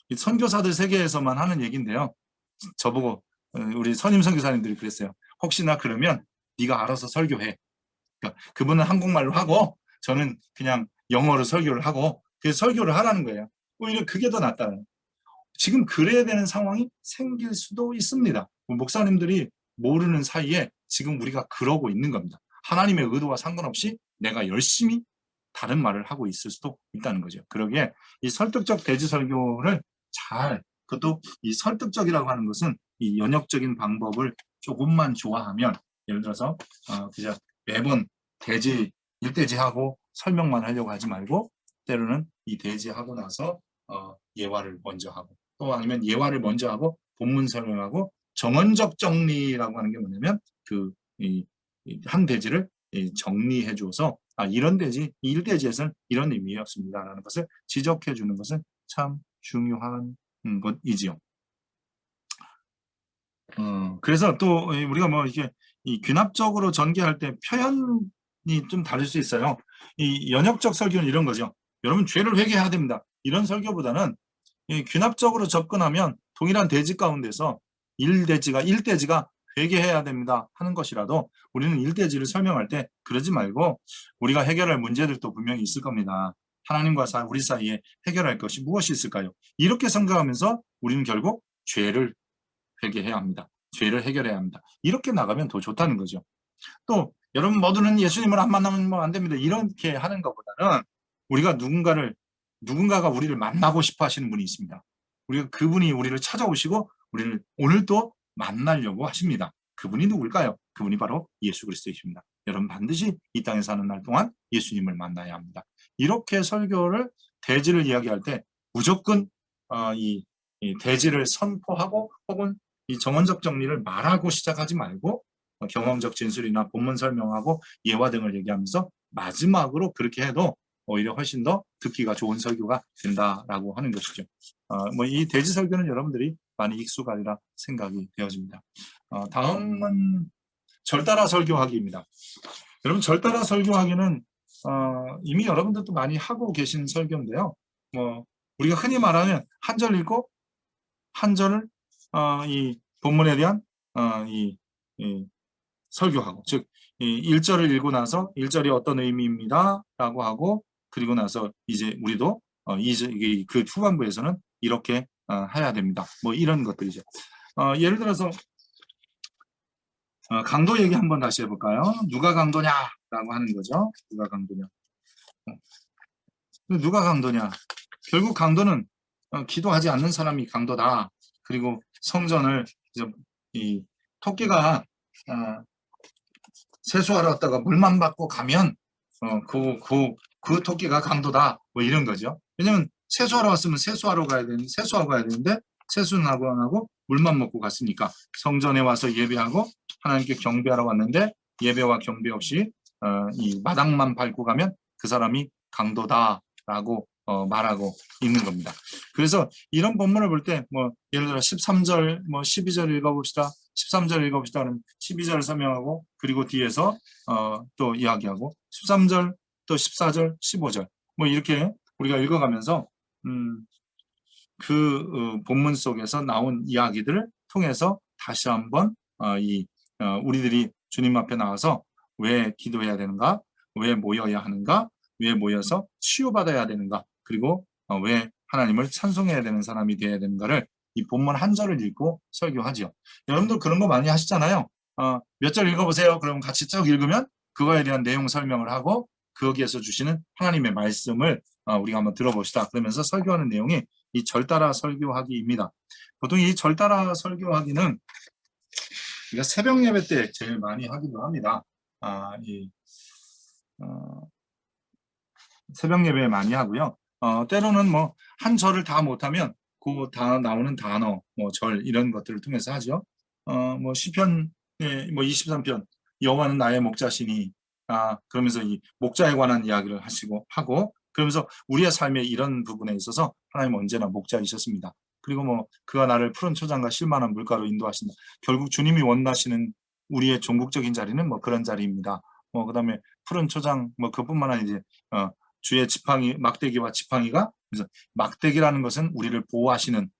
이 선교사들 세계에서만 하는 얘기인데요. 저보고 우리 선임 선교사님들이 그랬어요. 혹시나 그러면 네가 알아서 설교해. 그러니까 그분은 한국말로 하고 저는 그냥 영어로 설교를 하고 그래서 설교를 하라는 거예요. 오히려 그게 더 낫다는. 지금 그래야 되는 상황이 생길 수도 있습니다. 목사님들이 모르는 사이에 지금 우리가 그러고 있는 겁니다. 하나님의 의도와 상관없이 내가 열심히 다른 말을 하고 있을 수도 있다는 거죠. 그러기에 이 설득적 대지 설교를 그것도 이 설득적이라고 하는 것은 이 연역적인 방법을 조금만 좋아하면 예를 들어서 그냥 매번 대지 일대지하고 설명만 하려고 하지 말고 때로는 이 대지하고 나서 예화를 먼저 하고 또 아니면 예화를 먼저 하고 본문 설명하고 정언적 정리라고 하는 게 뭐냐면 한 대지를 정리해 줘서 이런 대지, 일대지에서는 이런 의미였습니다라는 것을 지적해 주는 것은 참 중요한 것이지요. 그래서 또 우리가 뭐 이게 이 귀납적으로 전개할 때 표현이 좀 다를 수 있어요. 이 연역적 설교는 이런 거죠. 여러분 죄를 회개해야 됩니다. 이런 설교보다는 이 귀납적으로 접근하면 동일한 대지 가운데서 일대지가 회개해야 됩니다 하는 것이라도 우리는 일대지를 설명할 때 그러지 말고 우리가 해결할 문제들도 분명히 있을 겁니다. 하나님과 우리 사이에 해결할 것이 무엇이 있을까요? 이렇게 생각하면서 우리는 결국 죄를 회개해야 합니다. 죄를 해결해야 합니다. 이렇게 나가면 더 좋다는 거죠. 또 여러분 모두는 예수님을 안 만나면 뭐 안 됩니다. 이렇게 하는 것보다는 우리가 누군가가 우리를 만나고 싶어 하시는 분이 있습니다. 그분이 우리를 찾아오시고 우리를 오늘 또 만나려고 하십니다. 그분이 누굴까요? 그분이 바로 예수 그리스도이십니다. 여러분 반드시 이 땅에 사는 날 동안 예수님을 만나야 합니다. 이렇게 설교를 대지를 이야기할 때 무조건 이 대지를 선포하고 혹은 이 정원적 정리를 말하고 시작하지 말고 경험적 진술이나 본문 설명하고 예화 등을 얘기하면서 마지막으로 그렇게 해도 오히려 훨씬 더 듣기가 좋은 설교가 된다라고 하는 것이죠. 뭐 이 대지 설교는 여러분들이 많이 익숙하리라 생각이 되어집니다. 다음은 절따라 설교하기입니다. 여러분 절따라 설교하기는 이미 여러분들도 많이 하고 계신 설교인데요. 뭐 우리가 흔히 말하면 한 절 읽고 한 절을 이 본문에 대한 이 설교하고, 즉 1절을 읽고 나서 1절이 어떤 의미입니다 라고 하고, 그리고 나서 이제 우리도 그 후반부에서는 이렇게 해야 됩니다. 뭐 이런 것들이죠. 예를 들어서 강도 얘기 한번 다시 해볼까요? 누가 강도냐라고 하는 거죠. 누가 강도냐. 누가 강도냐. 결국 강도는 기도하지 않는 사람이 강도다. 그리고 성전을 이 토끼가 세수하러 왔다가 물만 받고 가면 그 토끼가 강도다. 뭐 이런 거죠. 왜냐면 세수하러 왔으면 세수하고 가야 되는데 세수는 하고 안 하고 물만 먹고 갔으니까 성전에 와서 예배하고 하나님께 경배하러 왔는데 예배와 경배 없이 이 마당만 밟고 가면 그 사람이 강도다라고 말하고 있는 겁니다. 그래서 이런 본문을 볼 때 뭐 예를 들어 13절, 뭐 12절 읽어봅시다. 13절 읽어봅시다. 그러면 12절 설명하고 그리고 뒤에서 또 이야기하고 13절 또 14절, 15절 뭐 이렇게 우리가 읽어가면서 본문 속에서 나온 이야기들을 통해서 다시 한번 우리들이 주님 앞에 나와서 왜 기도해야 되는가, 왜 모여야 하는가, 왜 모여서 치유받아야 되는가, 그리고 왜 하나님을 찬송해야 되는 사람이 되어야 되는가를 이 본문 한 절을 읽고 설교하죠. 여러분들 그런 거 많이 하시잖아요. 몇 절 읽어보세요. 그러면 같이 쭉 읽으면 그거에 대한 내용 설명을 하고 거기에서 주시는 하나님의 말씀을 우리가 한번 들어봅시다. 그러면서 설교하는 내용이 이 절따라 설교하기입니다. 보통 이 절따라 설교하기는 우리가 새벽 예배 때 제일 많이 하기도 합니다. 새벽 예배 많이 하고요. 때로는 뭐 한 절을 다 못하면 그 다 나오는 단어, 뭐 절 이런 것들을 통해서 하죠. 뭐 시편 뭐 23편 여호와는 나의 목자시니 그러면서 이 목자에 관한 이야기를 하고 그러면서 우리의 삶의 이런 부분에 있어서 하나님은 언제나 목자이셨습니다. 그리고 뭐 그가 나를 푸른 초장과 실만한 물가로 인도하신다. 결국 주님이 원하시는 우리의 종국적인 자리는 뭐 그런 자리입니다. 그다음에 푸른 초장 뭐 그뿐만 아니라 이제 주의 지팡이 막대기와 지팡이가, 그래서 막대기라는 것은 우리를 보호하시는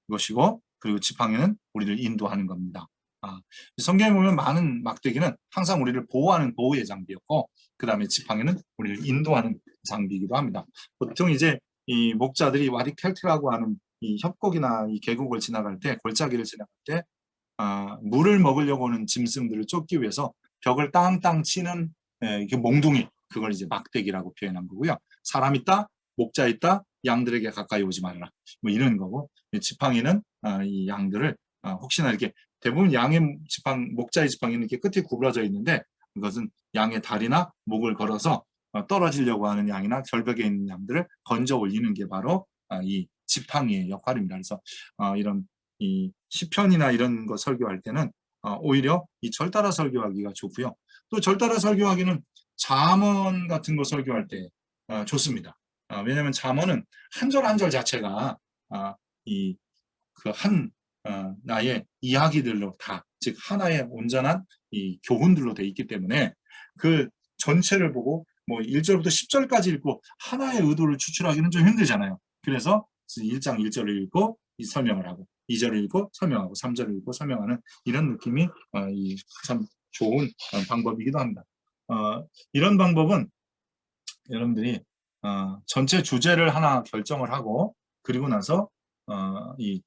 것이고 그리고 지팡이는 우리를 인도하는 겁니다. 성경에 보면 많은 막대기는 항상 우리를 보호하는 보호의 장비였고 그 다음에 지팡이는 우리를 인도하는 장비이기도 합니다. 보통 이제 이 목자들이 와디켈트라고 하는 이 협곡이나 이 계곡을 지나갈 때, 골짜기를 지나갈 때 물을 먹으려고 하는 짐승들을 쫓기 위해서 벽을 땅땅 치는 이게 몽둥이, 그걸 이제 막대기라고 표현한 거고요. 사람 있다, 목자 있다, 양들에게 가까이 오지 말라. 뭐 이런 거고, 지팡이는 이 양들을 혹시나 이렇게 대부분 양의 목자의 지팡이는 이렇게 끝이 구부러져 있는데 그것은 양의 다리나 목을 걸어서 떨어지려고 하는 양이나 절벽에 있는 양들을 건져 올리는 게 바로 이 지팡이의 역할입니다. 그래서 이런 이 시편이나 이런 거 설교할 때는 오히려 이 절따라 설교하기가 좋고요. 또 절따라 설교하기는 잠언 같은 거 설교할 때 좋습니다. 왜냐하면 잠언은 한 절 한 절 자체가 이 그 나의 이야기들로 다, 즉 하나의 온전한 이 교훈들로 돼 있기 때문에 그 전체를 보고 뭐 1절부터 10절까지 읽고 하나의 의도를 추출하기는 좀 힘들잖아요. 그래서 1장 1절을 읽고 설명을 하고 2절을 읽고 설명하고 3절을 읽고 설명하는 이런 느낌이 참 좋은 방법이기도 합니다. 이런 방법은 여러분들이 전체 주제를 하나 결정을 하고 그리고 나서 이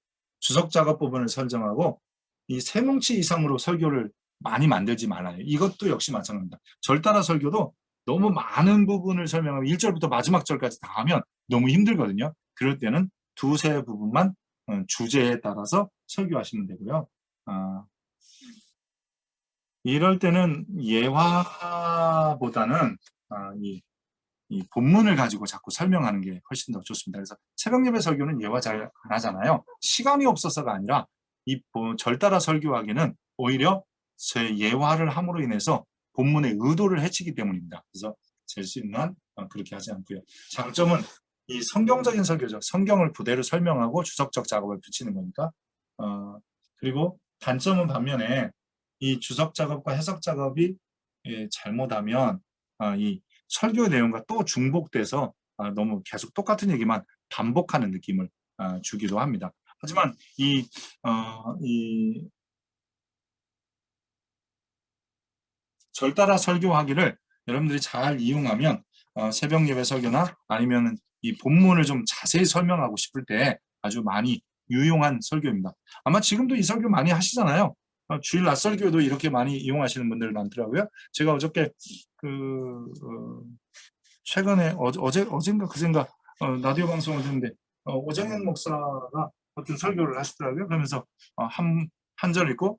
주석 작업 부분을 설정하고 이 세 뭉치 이상으로 설교를 많이 만들지 말아요. 이것도 역시 마찬가지입니다. 절따라 설교도 너무 많은 부분을 설명하면 1절부터 마지막 절까지 다 하면 너무 힘들거든요. 그럴 때는 두세 부분만 주제에 따라서 설교하시면 되고요. 이럴 때는 예화보다는 이 본문을 가지고 자꾸 설명하는 게 훨씬 더 좋습니다. 그래서 새벽 예배 설교는 예화 잘 안 하잖아요. 시간이 없어서가 아니라 이 절따라 설교하기는 오히려 제 예화를 함으로 인해서 본문의 의도를 해치기 때문입니다. 그래서 될 수 있는 한 그렇게 하지 않고요. 장점은 이 성경적인 설교죠. 성경을 그대로 설명하고 주석적 작업을 붙이는 거니까. 그리고 단점은 반면에 이 주석 작업과 해석 작업이 잘못하면 이 설교 내용과 또 중복돼서 너무 계속 똑같은 얘기만 반복하는 느낌을 주기도 합니다. 하지만 이 절따라 설교하기를 여러분들이 잘 이용하면 새벽 예배 설교나 아니면 이 본문을 좀 자세히 설명하고 싶을 때 아주 많이 유용한 설교입니다. 아마 지금도 이 설교 많이 하시잖아요. 주일 낮 설교도 이렇게 많이 이용하시는 분들 많더라고요. 제가 어저께 최근에 어젠가 그젠가 라디오 방송을 듣는데 오정현 목사가 어떤 설교를 하시더라고요. 그러면서 한 절 읽고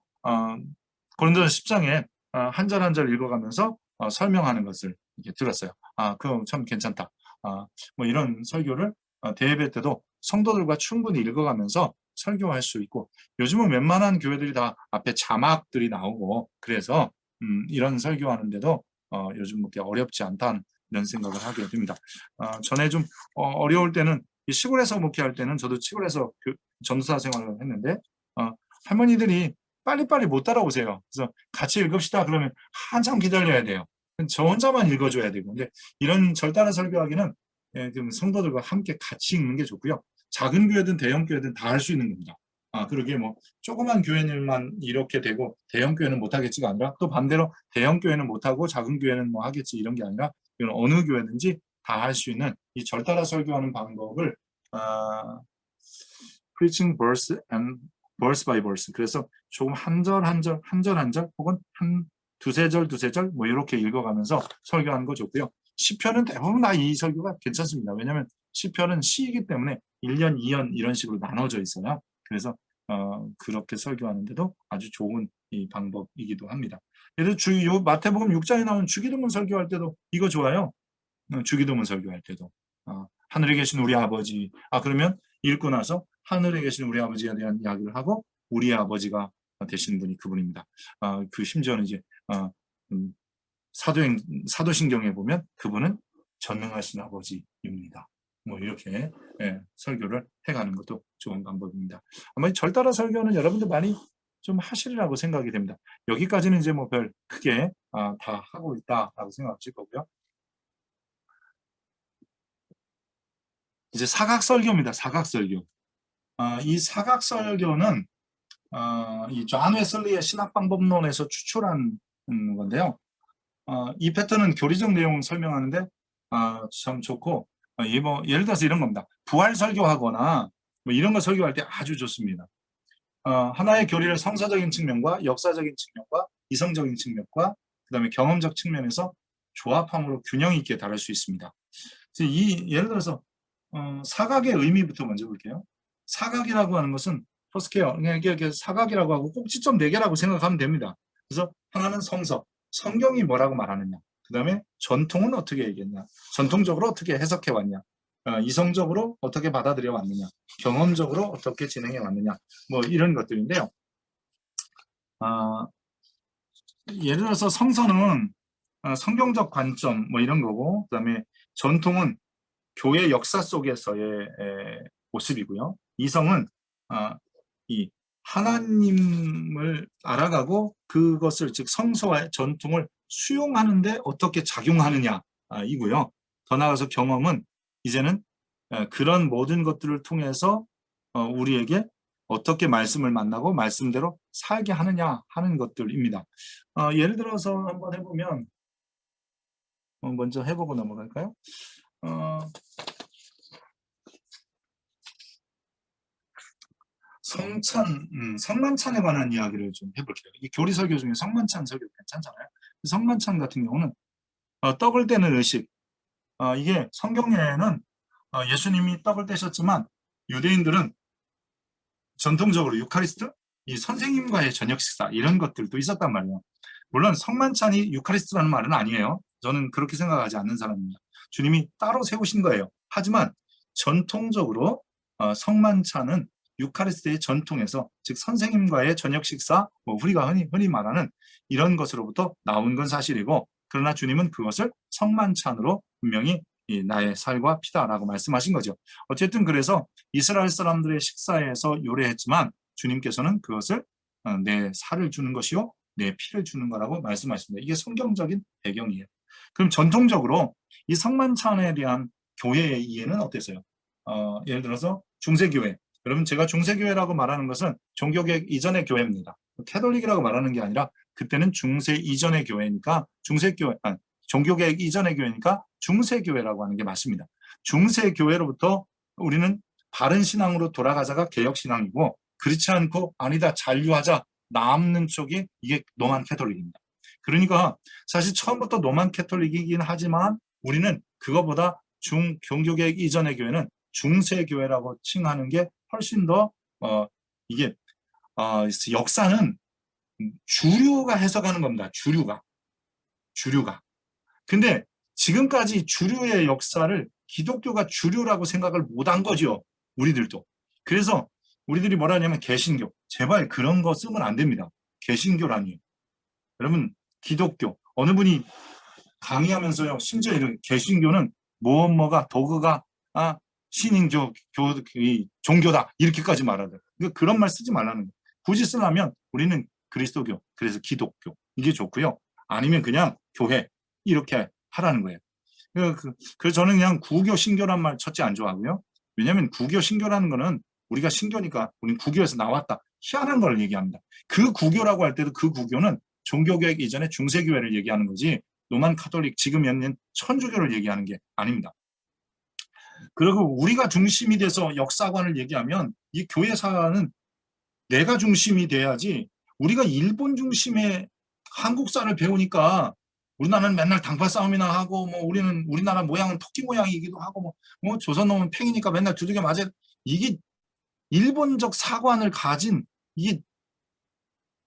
고린도서 10장에 한 절 한 절 읽어가면서 설명하는 것을 이렇게 들었어요. 그거 참 괜찮다. 뭐 이런 설교를 대예배 때도 성도들과 충분히 읽어가면서 설교할 수 있고, 요즘은 웬만한 교회들이 다 앞에 자막들이 나오고 그래서 이런 설교하는데도 요즘 그렇게 어렵지 않다는 이런 생각을 하게 됩니다. 전에 좀 어려울 때는 시골에서 목회할 때는 저도 시골에서 전도사 생활을 했는데 할머니들이 빨리빨리 못 따라오세요. 그래서 같이 읽읍시다 그러면 한참 기다려야 돼요. 저 혼자만 읽어줘야 되고. 근데 이런 절따라 설교하기는 좀 성도들과 함께 같이 읽는 게 좋고요. 작은 교회든 대형 교회든 다 할 수 있는 겁니다. 그러게 뭐 조그만 교회들만 이렇게 되고 대형 교회는 못하겠지가 아니라, 또 반대로 대형 교회는 못하고 작은 교회는 뭐 하겠지 이런 게 아니라, 이건 어느 교회든지 다 할 수 있는 이 절따라 설교하는 방법을 preaching verse and verse by verse, 그래서 조금 한 절 한 절 혹은 한 두세 절 뭐 이렇게 읽어가면서 설교하는 거 좋고요. 시편은 대부분 다 이 설교가 괜찮습니다. 왜냐하면 시편은 시이기 때문에 1년, 2년 이런 식으로 나눠져 있어요. 그래서 그렇게 설교하는데도 아주 좋은 이 방법이기도 합니다. 예를 들어 마태복음 6장에 나오는 주기도문 설교할 때도 이거 좋아요. 주기도문 설교할 때도 하늘에 계신 우리 아버지, 그러면 읽고 나서 하늘에 계신 우리 아버지에 대한 이야기를 하고 우리 아버지가 되시는 분이 그분입니다. 그 심지어는 이제 사도신경에 보면 그분은 전능하신 아버지입니다. 뭐 이렇게 설교를 해가는 것도 좋은 방법입니다. 아마 이 절따라 설교는 여러분들 많이 좀 하시리라고 생각이 됩니다. 여기까지는 이제 뭐 별 크게 다 하고 있다라고 생각하실 거고요. 이제 사각설교입니다. 사각설교. 이 사각설교는 이 존 웨슬리의 신학방법론에서 추출한 건데요. 이 패턴은 교리적 내용을 설명하는데 참 좋고, 뭐 예를 들어서 이런 겁니다. 부활 설교하거나 뭐 이런 거 설교할 때 아주 좋습니다. 하나의 교리를 성서적인 측면과 역사적인 측면과 이성적인 측면과 그다음에 경험적 측면에서 조합함으로 균형 있게 다룰 수 있습니다. 예를 들어서 사각의 의미부터 먼저 볼게요. 사각이라고 하는 것은 포스케어, 이게 사각이라고 하고 꼭지점 4개라고 생각하면 됩니다. 그래서 하나는 성경이 뭐라고 말하느냐, 그 다음에 전통은 어떻게 얘기했냐, 전통적으로 어떻게 해석해 왔냐, 이성적으로 어떻게 받아들여 왔느냐, 경험적으로 어떻게 진행해 왔느냐, 뭐 이런 것들인데요. 예를 들어서 성서는 성경적 관점 뭐 이런 거고, 그 다음에 전통은 교회 역사 속에서의 모습이고요. 이성은 이 하나님을 알아가고 그것을, 즉 성서와 전통을 수용하는데 어떻게 작용하느냐 이고요. 더 나아가서 경험은 이제는 그런 모든 것들을 통해서 우리에게 어떻게 말씀을 만나고 말씀대로 살게 하느냐 하는 것들입니다. 예를 들어서 한번 해보면, 먼저 해보고 넘어갈까요? 성만찬에 관한 이야기를 좀 해볼게요. 이 교리 설교 중에 성만찬 설교 괜찮잖아요. 성만찬 같은 경우는 떡을 떼는 의식, 이게 성경에는 예수님이 떡을 떼셨지만 유대인들은 전통적으로 유카리스트, 이 선생님과의 저녁 식사 이런 것들도 있었단 말이에요. 물론 성만찬이 유카리스트라는 말은 아니에요. 저는 그렇게 생각하지 않는 사람입니다. 주님이 따로 세우신 거예요. 하지만 전통적으로 성만찬은 유카리스트의 전통에서, 즉 선생님과의 저녁 식사, 뭐 우리가 흔히 말하는 이런 것으로부터 나온 건 사실이고, 그러나 주님은 그것을 성만찬으로 분명히 나의 살과 피다라고 말씀하신 거죠. 어쨌든 그래서 이스라엘 사람들의 식사에서 요래했지만 주님께서는 그것을 내 살을 주는 것이요 내 피를 주는 거라고 말씀하십니다. 이게 성경적인 배경이에요. 그럼 전통적으로 이 성만찬에 대한 교회의 이해는 어땠어요? 예를 들어서 중세교회. 여러분, 제가 중세교회라고 말하는 것은 종교개혁 이전의 교회입니다. 캐톨릭이라고 말하는 게 아니라 그때는 중세 이전의 교회니까 종교개혁 이전의 교회니까 중세교회라고 하는 게 맞습니다. 중세교회로부터 우리는 바른 신앙으로 돌아가자가 개혁신앙이고, 그렇지 않고 아니다 잔류하자 남는 쪽이 이게 로만 캐톨릭입니다. 그러니까 사실 처음부터 로만 캐톨릭이긴 하지만 우리는 그거보다 종교개혁 이전의 교회는 중세교회라고 칭하는 게 훨씬 더 이게 역사는 주류가 해석하는 겁니다. 주류가. 근데 지금까지 주류의 역사를 기독교가 주류라고 생각을 못한 거죠. 우리들도. 그래서 우리들이 뭐라 하냐면 개신교. 제발 그런 거 쓰면 안 됩니다. 개신교라니. 여러분, 기독교. 어느 분이 강의하면서요. 심지어 이런 개신교는 뭐가 도구가 신인교 종교다. 이렇게까지 말하더라고요. 그러니까 그런 말 쓰지 말라는 거예요. 굳이 쓰려면 우리는 그리스도교, 그래서 기독교. 이게 좋고요. 아니면 그냥 교회. 이렇게 하라는 거예요. 그래서 저는 그냥 구교 신교란 말 첫째 안 좋아하고요. 왜냐하면 구교 신교라는 거는 우리가 신교니까 우리는 구교에서 나왔다. 희한한 걸 얘기합니다. 그 구교라고 할 때도 그 구교는 종교개혁 이전에 중세교회를 얘기하는 거지 로만 카톨릭 지금 있는 천주교를 얘기하는 게 아닙니다. 그리고 우리가 중심이 돼서 역사관을 얘기하면 이 교회사는 내가 중심이 돼야지, 우리가 일본 중심의 한국사를 배우니까 우리나라는 맨날 당파 싸움이나 하고, 뭐 우리나라 모양은 토끼 모양이기도 하고, 뭐 조선놈은 팽이니까 맨날 두들겨 맞아. 이게 일본적 사관을 가진 이게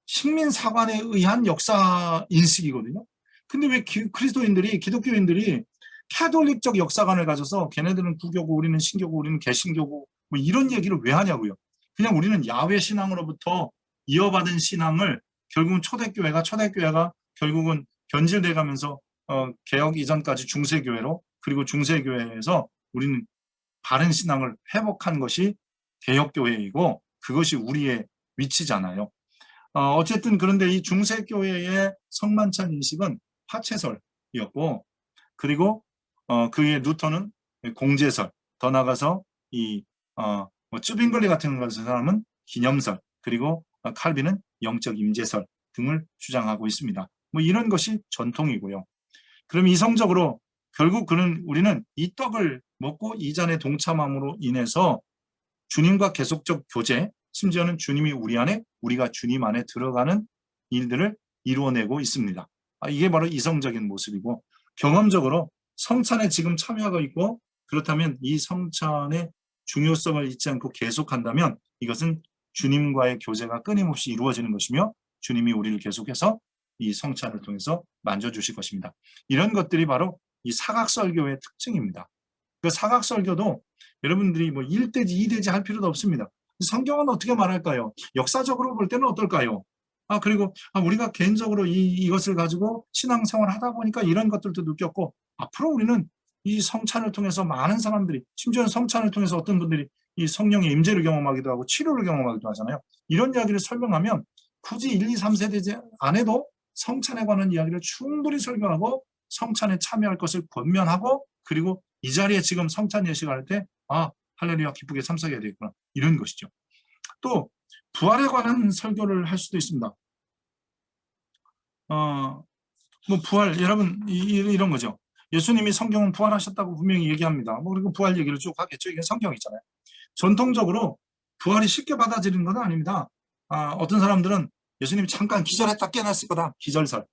식민 사관에 의한 역사 인식이거든요. 근데 왜 그리스도인들이, 기독교인들이 캐톨릭적 역사관을 가져서 걔네들은 구교고 우리는 신교고 우리는 개신교고 뭐 이런 얘기를 왜 하냐고요. 그냥 우리는 야훼 신앙으로부터 이어받은 신앙을 결국은 초대교회가 결국은 변질돼 가면서 개혁 이전까지 중세교회로, 그리고 중세교회에서 우리는 바른 신앙을 회복한 것이 개혁교회이고 그것이 우리의 위치잖아요. 어쨌든 그런데 이 중세교회의 성만찬 인식은 파체설이었고, 그리고 그의 루터는 공제설, 더 나가서 뭐 쯔빙글리 같은 것을 사람은 기념설, 그리고 칼빈은 영적 임재설 등을 주장하고 있습니다. 뭐 이런 것이 전통이고요. 그럼 이성적으로 결국 우리는 이 떡을 먹고 이 잔에 동참함으로 인해서 주님과 계속적 교제, 심지어는 주님이 우리 안에, 우리가 주님 안에 들어가는 일들을 이루어내고 있습니다. 이게 바로 이성적인 모습이고, 경험적으로 성찬에 지금 참여하고 있고, 그렇다면 이 성찬의 중요성을 잊지 않고 계속한다면 이것은 주님과의 교제가 끊임없이 이루어지는 것이며 주님이 우리를 계속해서 이 성찬을 통해서 만져주실 것입니다. 이런 것들이 바로 이 사각설교의 특징입니다. 그 사각설교도 여러분들이 뭐 1대지 2대지 할 필요도 없습니다. 성경은 어떻게 말할까요? 역사적으로 볼 때는 어떨까요? 그리고 우리가 개인적으로 이것을 가지고 신앙생활을 하다 보니까 이런 것들도 느꼈고, 앞으로 우리는 이 성찬을 통해서 많은 사람들이, 심지어는 성찬을 통해서 어떤 분들이 이 성령의 임재를 경험하기도 하고 치료를 경험하기도 하잖아요. 이런 이야기를 설명하면 굳이 1, 2, 3세대 안 해도 성찬에 관한 이야기를 충분히 설명하고 성찬에 참여할 것을 권면하고, 그리고 이 자리에 지금 성찬 예식을 할 때 할렐루야 기쁘게 참석해야 되겠구나, 이런 것이죠. 또 부활에 관한 설교를 할 수도 있습니다. 뭐 부활, 여러분 이런 거죠. 예수님이 성경은 부활하셨다고 분명히 얘기합니다. 그리고 부활 얘기를 쭉 하겠죠. 이게 성경이잖아요. 전통적으로 부활이 쉽게 받아들이는 건 아닙니다. 어떤 사람들은 예수님이 잠깐 기절했다 깨어났을 거다, 기절설.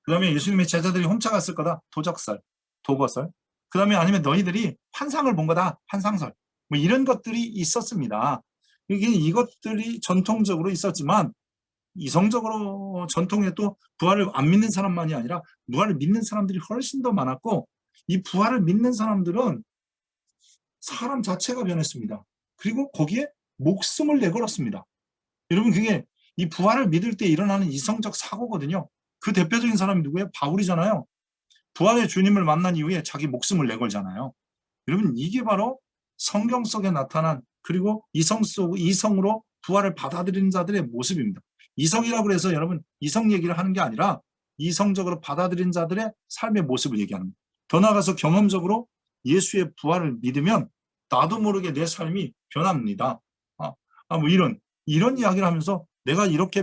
그 다음에 예수님의 제자들이 훔쳐갔을 거다, 도적설, 도거설. 그 다음에 아니면 너희들이 환상을 본 거다, 환상설. 뭐 이런 것들이 있었습니다. 이것들이 전통적으로 있었지만, 이성적으로 전통에 또 부활을 안 믿는 사람만이 아니라 부활을 믿는 사람들이 훨씬 더 많았고, 이 부활을 믿는 사람들은 사람 자체가 변했습니다. 그리고 거기에 목숨을 내걸었습니다. 여러분 그게 이 부활을 믿을 때 일어나는 이성적 사고거든요. 그 대표적인 사람이 누구예요? 바울이잖아요. 부활의 주님을 만난 이후에 자기 목숨을 내걸잖아요. 여러분 이게 바로 성경 속에 나타난 그리고 이성으로 부활을 받아들이는 자들의 모습입니다. 이성이라고 해서 여러분 이성 얘기를 하는 게 아니라 이성적으로 받아들인 자들의 삶의 모습을 얘기합니다. 더 나아가서 경험적으로 예수의 부활을 믿으면 나도 모르게 내 삶이 변합니다. 뭐 이런 이야기를 하면서 내가 이렇게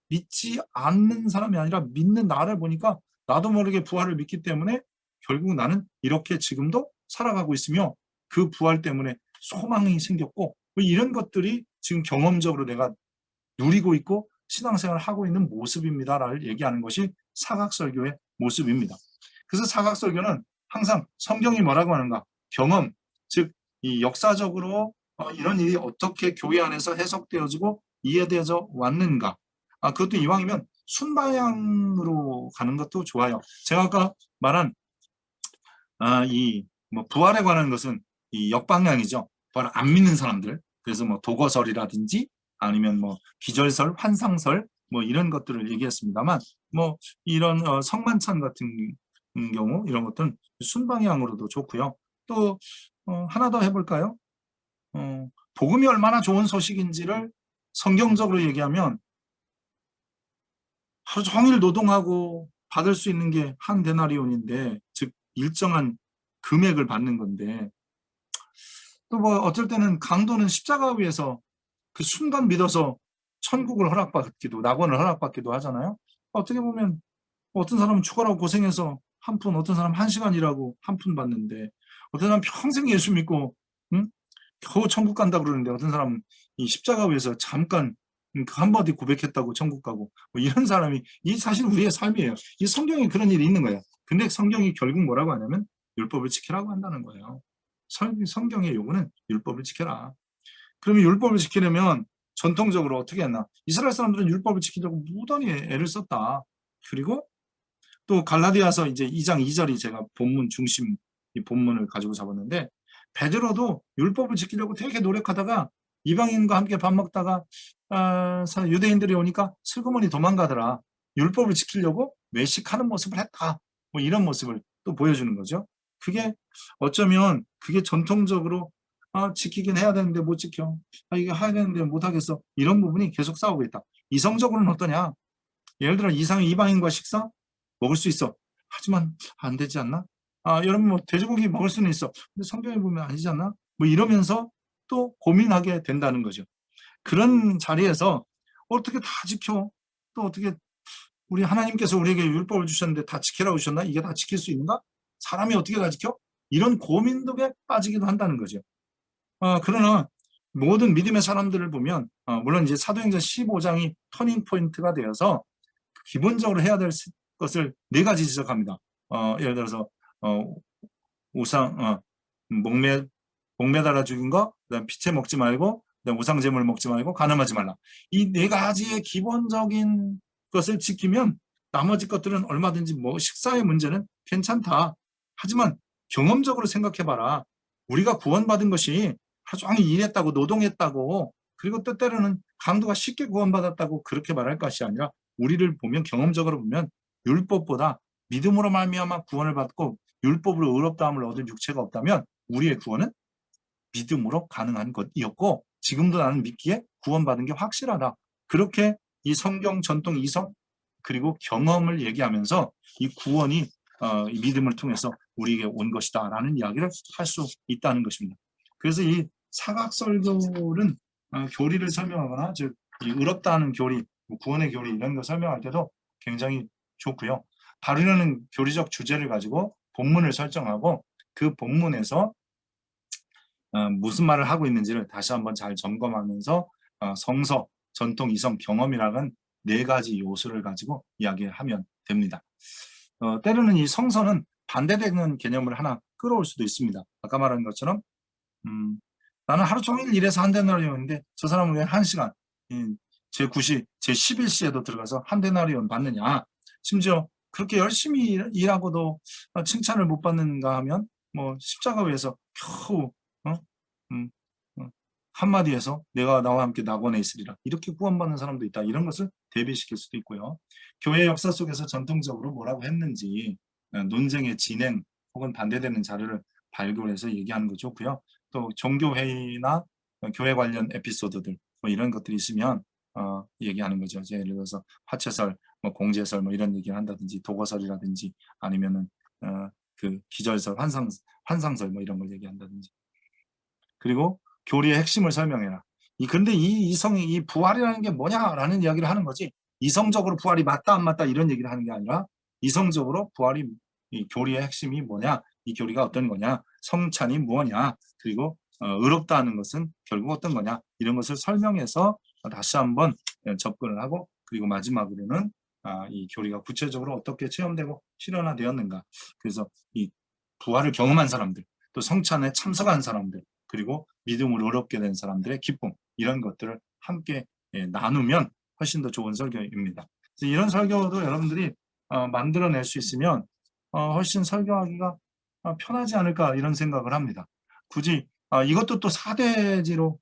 믿지 않는 사람이 아니라 믿는 나를 보니까 나도 모르게 부활을 믿기 때문에 결국 나는 이렇게 지금도 살아가고 있으며 그 부활 때문에 소망이 생겼고 이런 것들이 지금 경험적으로 내가 누리고 있고 신앙생활을 하고 있는 모습입니다라를 얘기하는 것이 사각설교의 모습입니다. 그래서 사각설교는 항상 성경이 뭐라고 하는가? 경험, 즉 이 역사적으로 이런 일이 어떻게 교회 안에서 해석되어지고 이해되어져 왔는가? 그것도 이왕이면 순방향으로 가는 것도 좋아요. 제가 아까 말한 부활에 관한 것은 이 역방향이죠. 부활 안 믿는 사람들. 그래서 뭐 도거설이라든지 아니면 뭐 기절설, 환상설 뭐 이런 것들을 얘기했습니다만 뭐 이런 성만찬 같은 경우 이런 것들은 순방향으로도 좋고요. 또 하나 더 해볼까요? 복음이 얼마나 좋은 소식인지를 성경적으로 얘기하면 하루 종일 노동하고 받을 수 있는 게 한 데나리온인데 즉 일정한 금액을 받는 건데 또 뭐 어쩔 때는 강도는 십자가 위에서 그 순간 믿어서 천국을 허락받기도 낙원을 허락받기도 하잖아요. 어떻게 보면 어떤 사람은 죽어라고 고생해서 한 푼, 어떤 사람은 1시간 일하고 한 푼 받는데 어떤 사람은 평생 예수 믿고 응? 겨우 천국 간다 그러는데 어떤 사람은 이 십자가 위에서 잠깐 그 한마디 고백했다고 천국 가고 뭐 이런 사람이 이 사실 우리의 삶이에요. 이 성경에 그런 일이 있는 거예요. 근데 성경이 결국 뭐라고 하냐면 율법을 지키라고 한다는 거예요. 성경의 요구는 율법을 지켜라. 그러면 율법을 지키려면 전통적으로 어떻게 했나? 이스라엘 사람들은 율법을 지키려고 무던히 애를 썼다. 그리고 또 갈라디아서 이제 2장 2절이 제가 본문 중심 이 본문을 가지고 잡았는데 베드로도 율법을 지키려고 되게 노력하다가 이방인과 함께 밥 먹다가 유대인들이 오니까 슬그머니 도망가더라. 율법을 지키려고 외식하는 모습을 했다. 뭐 이런 모습을 또 보여주는 거죠. 그게 어쩌면 그게 전통적으로 지키긴 해야 되는데 못 지켜. 이게 해야 되는데 못 하겠어. 이런 부분이 계속 싸우고 있다. 이성적으로는 어떠냐? 예를 들어 이방인과 식사 먹을 수 있어. 하지만 안 되지 않나? 여러분 뭐 돼지고기 먹을 수는 있어. 근데 성경에 보면 아니지 않나? 뭐 이러면서 또 고민하게 된다는 거죠. 그런 자리에서 어떻게 다 지켜? 또 어떻게 우리 하나님께서 우리에게 율법을 주셨는데 다 지키라고 주셨나? 이게 다 지킬 수 있는가? 사람이 어떻게 다 지켜? 이런 고민독에 빠지기도 한다는 거죠. 그러나 모든 믿음의 사람들을 보면 물론 이제 사도행전 15장이 터닝 포인트가 되어서 기본적으로 해야 될 것을 4가지 지적합니다. 예를 들어서 우상 목매달아 죽인 거, 그다음 피채 먹지 말고, 그다음 우상 제물 먹지 말고 간음하지 말라. 이 4가지의 기본적인 것을 지키면 나머지 것들은 얼마든지 뭐 식사의 문제는 괜찮다. 하지만 경험적으로 생각해봐라. 우리가 구원받은 것이 하루 종일 일했다고 노동했다고 그리고 때때로는 강도가 쉽게 구원받았다고 그렇게 말할 것이 아니라 우리를 보면 경험적으로 보면 율법보다 믿음으로 말미암아 구원을 받고 율법으로 의롭다함을 얻은 육체가 없다면 우리의 구원은 믿음으로 가능한 것이었고 지금도 나는 믿기에 구원받은 게 확실하다. 그렇게 이 성경 전통 이성 그리고 경험을 얘기하면서 이 구원이 이 믿음을 통해서 우리에게 온 것이다 라는 이야기를 할 수 있다는 것입니다. 그래서 이 사각설교는 교리를 설명하거나 즉 의롭다 하는 교리, 구원의 교리 이런 거 설명할 때도 굉장히 좋고요. 다루려는 교리적 주제를 가지고 본문을 설정하고 그 본문에서 무슨 말을 하고 있는지를 다시 한번 잘 점검하면서 성서, 전통, 이성, 경험이라는 4가지 요소를 가지고 이야기하면 됩니다. 때로는 이 성서는 반대되는 개념을 하나 끌어올 수도 있습니다. 아까 말한 것처럼 나는 하루 종일 일해서 한 데나리온인데 저 사람은 왜 1시간 제9시, 제11시에도 들어가서 한 데나리온 받느냐. 심지어 그렇게 열심히 일하고도 칭찬을 못 받는가 하면 뭐 십자가 위에서 겨우 음, 한마디에서 내가 나와 함께 낙원에 있으리라. 이렇게 구원받는 사람도 있다. 이런 것을 대비시킬 수도 있고요. 교회 역사 속에서 전통적으로 뭐라고 했는지 논쟁의 진행 혹은 반대되는 자료를 발굴해서 얘기하는 거 좋고요. 또 종교회의나 교회 관련 에피소드들 뭐 이런 것들이 있으면 얘기하는 거죠. 예를 들어서 화채설, 뭐 공제설 뭐 이런 얘기를 한다든지 도거설이라든지 아니면은 그 기절설, 환상설 뭐 이런 걸 얘기한다든지. 그리고 교리의 핵심을 설명해라. 근데 이 부활이라는 게 뭐냐라는 이야기를 하는 거지. 이성적으로 부활이 맞다 안 맞다 이런 얘기를 하는 게 아니라 이성적으로 부활이 이 교리의 핵심이 뭐냐, 이 교리가 어떤 거냐, 성찬이 무엇냐, 그리고 의롭다는 것은 결국 어떤 거냐 이런 것을 설명해서 다시 한번 접근을 하고 그리고 마지막으로는 이 교리가 구체적으로 어떻게 체험되고 실현화되었는가. 그래서 이 부활을 경험한 사람들, 또 성찬에 참석한 사람들, 그리고 믿음으로 어렵게 된 사람들의 기쁨 이런 것들을 함께 나누면 훨씬 더 좋은 설교입니다. 이런 설교도 여러분들이 만들어낼 수 있으면 훨씬 설교하기가 편하지 않을까 이런 생각을 합니다. 굳이 이것도 또 4대지로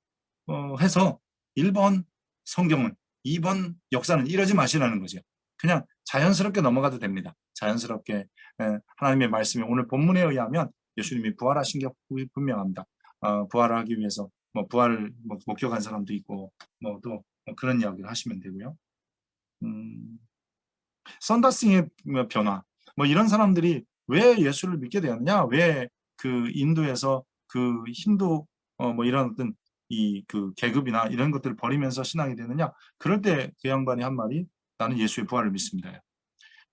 해서 1번 성경은 2번 역사는 이러지 마시라는 거죠. 그냥 자연스럽게 넘어가도 됩니다. 자연스럽게 하나님의 말씀이 오늘 본문에 의하면 예수님이 부활하신 게 분명합니다. 부활을 하기 위해서 뭐 부활을 목격한 사람도 있고 또 그런 이야기를 하시면 되고요. 썬더싱의 변화 뭐 이런 사람들이 왜 예수를 믿게 되었느냐, 왜 그 인도에서 그 힌두 뭐 이런 어떤 그 계급이나 이런 것들을 버리면서 신앙이 되느냐, 그럴 때 그 양반이 한 말이 나는 예수의 부활을 믿습니다.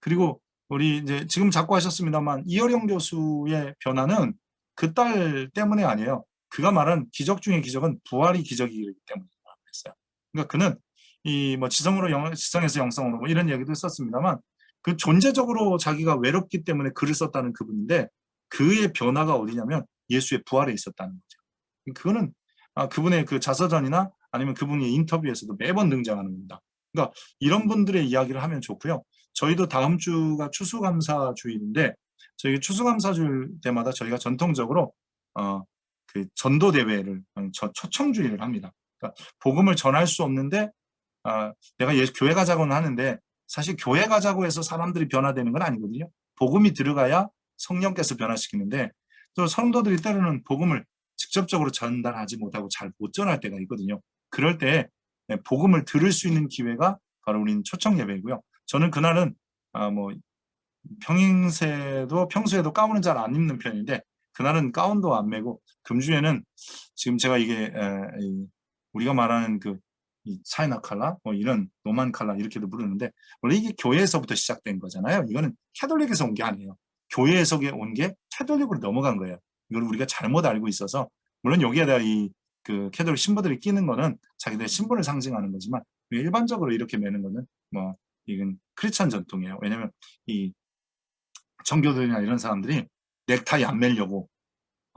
그리고 우리 이제 지금 자꾸 하셨습니다만 이어령 교수의 변화는 그 딸 때문에 아니에요. 그가 말한 기적 중의 기적은 부활이 기적이기 때문에 했어요. 그러니까 그는 이 뭐 지성에서 영성으로 뭐 이런 얘기도 썼습니다만 그 존재적으로 자기가 외롭기 때문에 글을 썼다는 그분인데 그의 변화가 어디냐면 예수의 부활에 있었다는 거죠. 그거는 그분의 그 자서전이나 아니면 그분의 인터뷰에서도 매번 등장하는 겁니다. 그러니까 이런 분들의 이야기를 하면 좋고요. 저희도 다음 주가 추수감사 주일인데 저희 추수감사 주일 때마다 저희가 전통적으로 그 전도 대회를 초청 주일을 합니다. 그러니까 복음을 전할 수 없는데 내가 교회 가자고는 하는데 사실 교회 가자고 해서 사람들이 변화되는 건 아니거든요. 복음이 들어가야 성령께서 변화시키는데 또 성도들이 때로는 복음을 직접적으로 전달하지 못하고 잘 못 전할 때가 있거든요. 그럴 때 복음을 들을 수 있는 기회가 바로 우리는 초청 예배이고요. 저는 그날은 뭐 평소에도 가운은 잘 안 입는 편인데 그날은 가운도 안 메고 금주에는 지금 제가 이게 우리가 말하는 이 차이나 칼라 뭐 이런 노만 칼라 이렇게도 부르는데 원래 이게 교회에서부터 시작된 거잖아요. 이거는 캐톨릭에서 온 게 아니에요. 교회에서 온 게 캐톨릭으로 넘어간 거예요. 이걸 우리가 잘못 알고 있어서 물론 여기에다 그 캐톨릭 신부들이 끼는 거는 자기들의 신분을 상징하는 거지만 일반적으로 이렇게 매는 거는 뭐 이건 크리스찬 전통이에요. 왜냐하면 이 청교도나 이런 사람들이 넥타이 안 매려고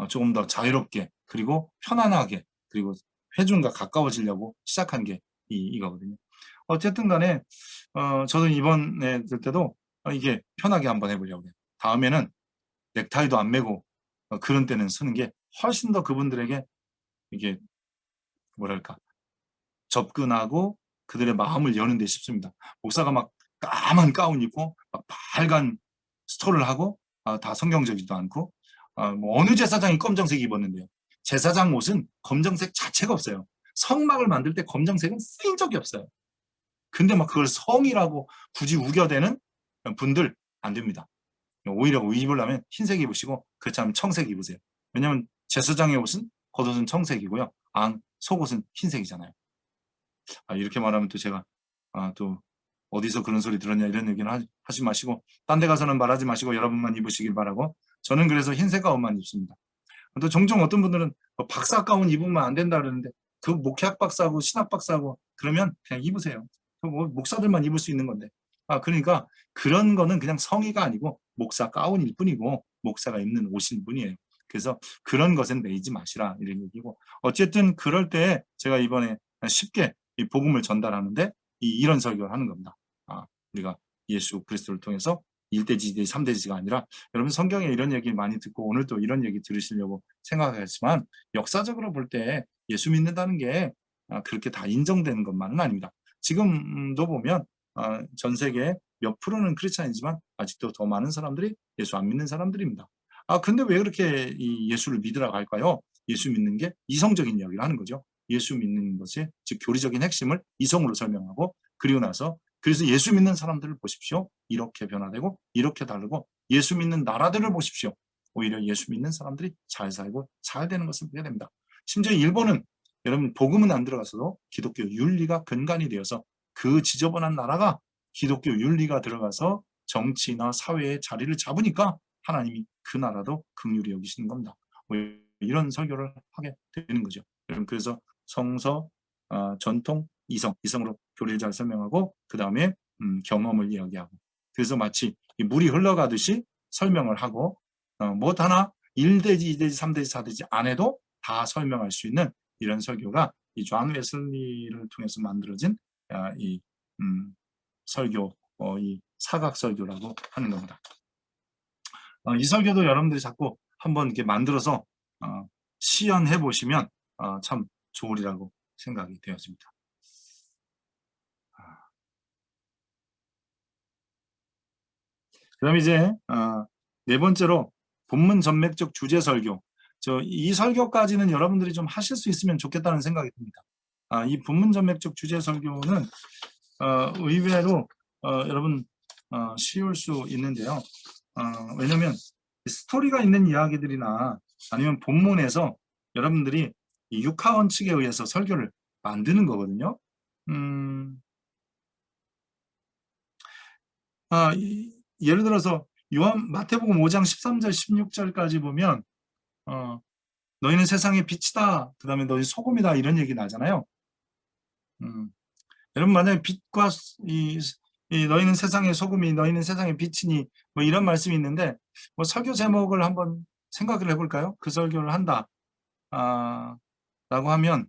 조금 더 자유롭게 그리고 편안하게 그리고 회중과 가까워지려고 시작한 게 이거거든요. 어쨌든 간에 저도 이번에 들 때도 이게 편하게 한번 해보려고 해요. 다음에는 넥타이도 안 매고 그런 때는 쓰는 게 훨씬 더 그분들에게 이게 뭐랄까 접근하고 그들의 마음을 여는 데 쉽습니다. 목사가 막 까만 가운 입고 막 빨간 스토를 하고 다 성경적이지도 않고 뭐 어느 제사장이 검정색 입었는데요. 제사장 옷은 검정색 자체가 없어요. 성막을 만들 때 검정색은 쓰인 적이 없어요. 근데 막 그걸 성이라고 굳이 우겨대는 분들 안 됩니다. 오히려 입으려면 흰색 입으시고 그렇지 않으면 청색 입으세요. 왜냐하면 제사장의 옷은 겉옷은 청색이고요. 속옷은 흰색이잖아요. 이렇게 말하면 또 제가 또 어디서 그런 소리 들었냐 이런 얘기는 하지 마시고 딴 데 가서는 말하지 마시고 여러분만 입으시길 바라고 저는 그래서 흰색 가운만 입습니다. 또 종종 어떤 분들은 박사 가운 입으면 안 된다 그러는데 그 목회학 박사고 신학 박사고 그러면 그냥 입으세요. 뭐 목사들만 입을 수 있는 건데. 그러니까 그런 거는 그냥 성의가 아니고 목사 가운일 뿐이고 목사가 입는 옷일 뿐이에요. 그래서 그런 것은 매이지 마시라 이런 얘기고 어쨌든 그럴 때 제가 이번에 쉽게 이 복음을 전달하는데 이런 설교를 하는 겁니다. 우리가 예수 그리스도를 통해서 1대지, 2대지, 3대지가 아니라 여러분 성경에 이런 얘기 많이 듣고 오늘 또 이런 얘기 들으시려고 생각하겠지만 역사적으로 볼 때 예수 믿는다는 게 그렇게 다 인정되는 것만은 아닙니다. 지금도 보면 전 세계 몇 프로는 크리스찬이지만 아직도 더 많은 사람들이 예수 안 믿는 사람들입니다. 근데 왜 그렇게 이 예수를 믿으라고 할까요? 예수 믿는 게 이성적인 이야기를 하는 거죠. 예수 믿는 것의 즉 교리적인 핵심을 이성으로 설명하고 그리고 나서 그래서 예수 믿는 사람들을 보십시오. 이렇게 변화되고 이렇게 다르고 예수 믿는 나라들을 보십시오. 오히려 예수 믿는 사람들이 잘 살고 잘 되는 것을 보게 됩니다. 심지어 일본은 여러분 복음은 안 들어가서도 기독교 윤리가 근간이 되어서 그 지저분한 나라가 기독교 윤리가 들어가서 정치나 사회의 자리를 잡으니까 하나님이 그 나라도 긍휼히 여기시는 겁니다. 이런 설교를 하게 되는 거죠. 그래서 성서, 전통, 이성으로 교리를 잘 설명하고 그 다음에 경험을 이야기하고 그래서 마치 물이 흘러가듯이 설명을 하고 뭐 하나 1대지, 2대지, 3대지, 4대지 안 해도 다 설명할 수 있는 이런 설교가 이 존 웨슬리를 통해서 만들어진 이 설교, 이 사각 설교라고 하는 겁니다. 이 설교도 여러분들이 자꾸 한번 이렇게 만들어서 시연해 보시면 참 좋으리라고 생각이 되었습니다. 그다음 이제 네 번째로 본문 전맥적 주제 설교. 이 설교까지는 여러분들이 좀 하실 수 있으면 좋겠다는 생각이 듭니다. 이 본문 전맥적 주제 설교는 의외로 여러분 쉬울 수 있는데요. 왜냐하면 스토리가 있는 이야기들이나 아니면 본문에서 여러분들이 이 육하 원칙에 의해서 설교를 만드는 거거든요. 예를 들어서 마태복음 5장 13절 16절까지 보면 너희는 세상의 빛이다. 그 다음에 너희 소금이다. 이런 얘기 나잖아요. 여러분 만약에 빛과 너희는 세상의 소금이 너희는 세상의 빛이니 뭐 이런 말씀이 있는데 뭐 설교 제목을 한번 생각을 해볼까요? 그 설교를 한다 라고 하면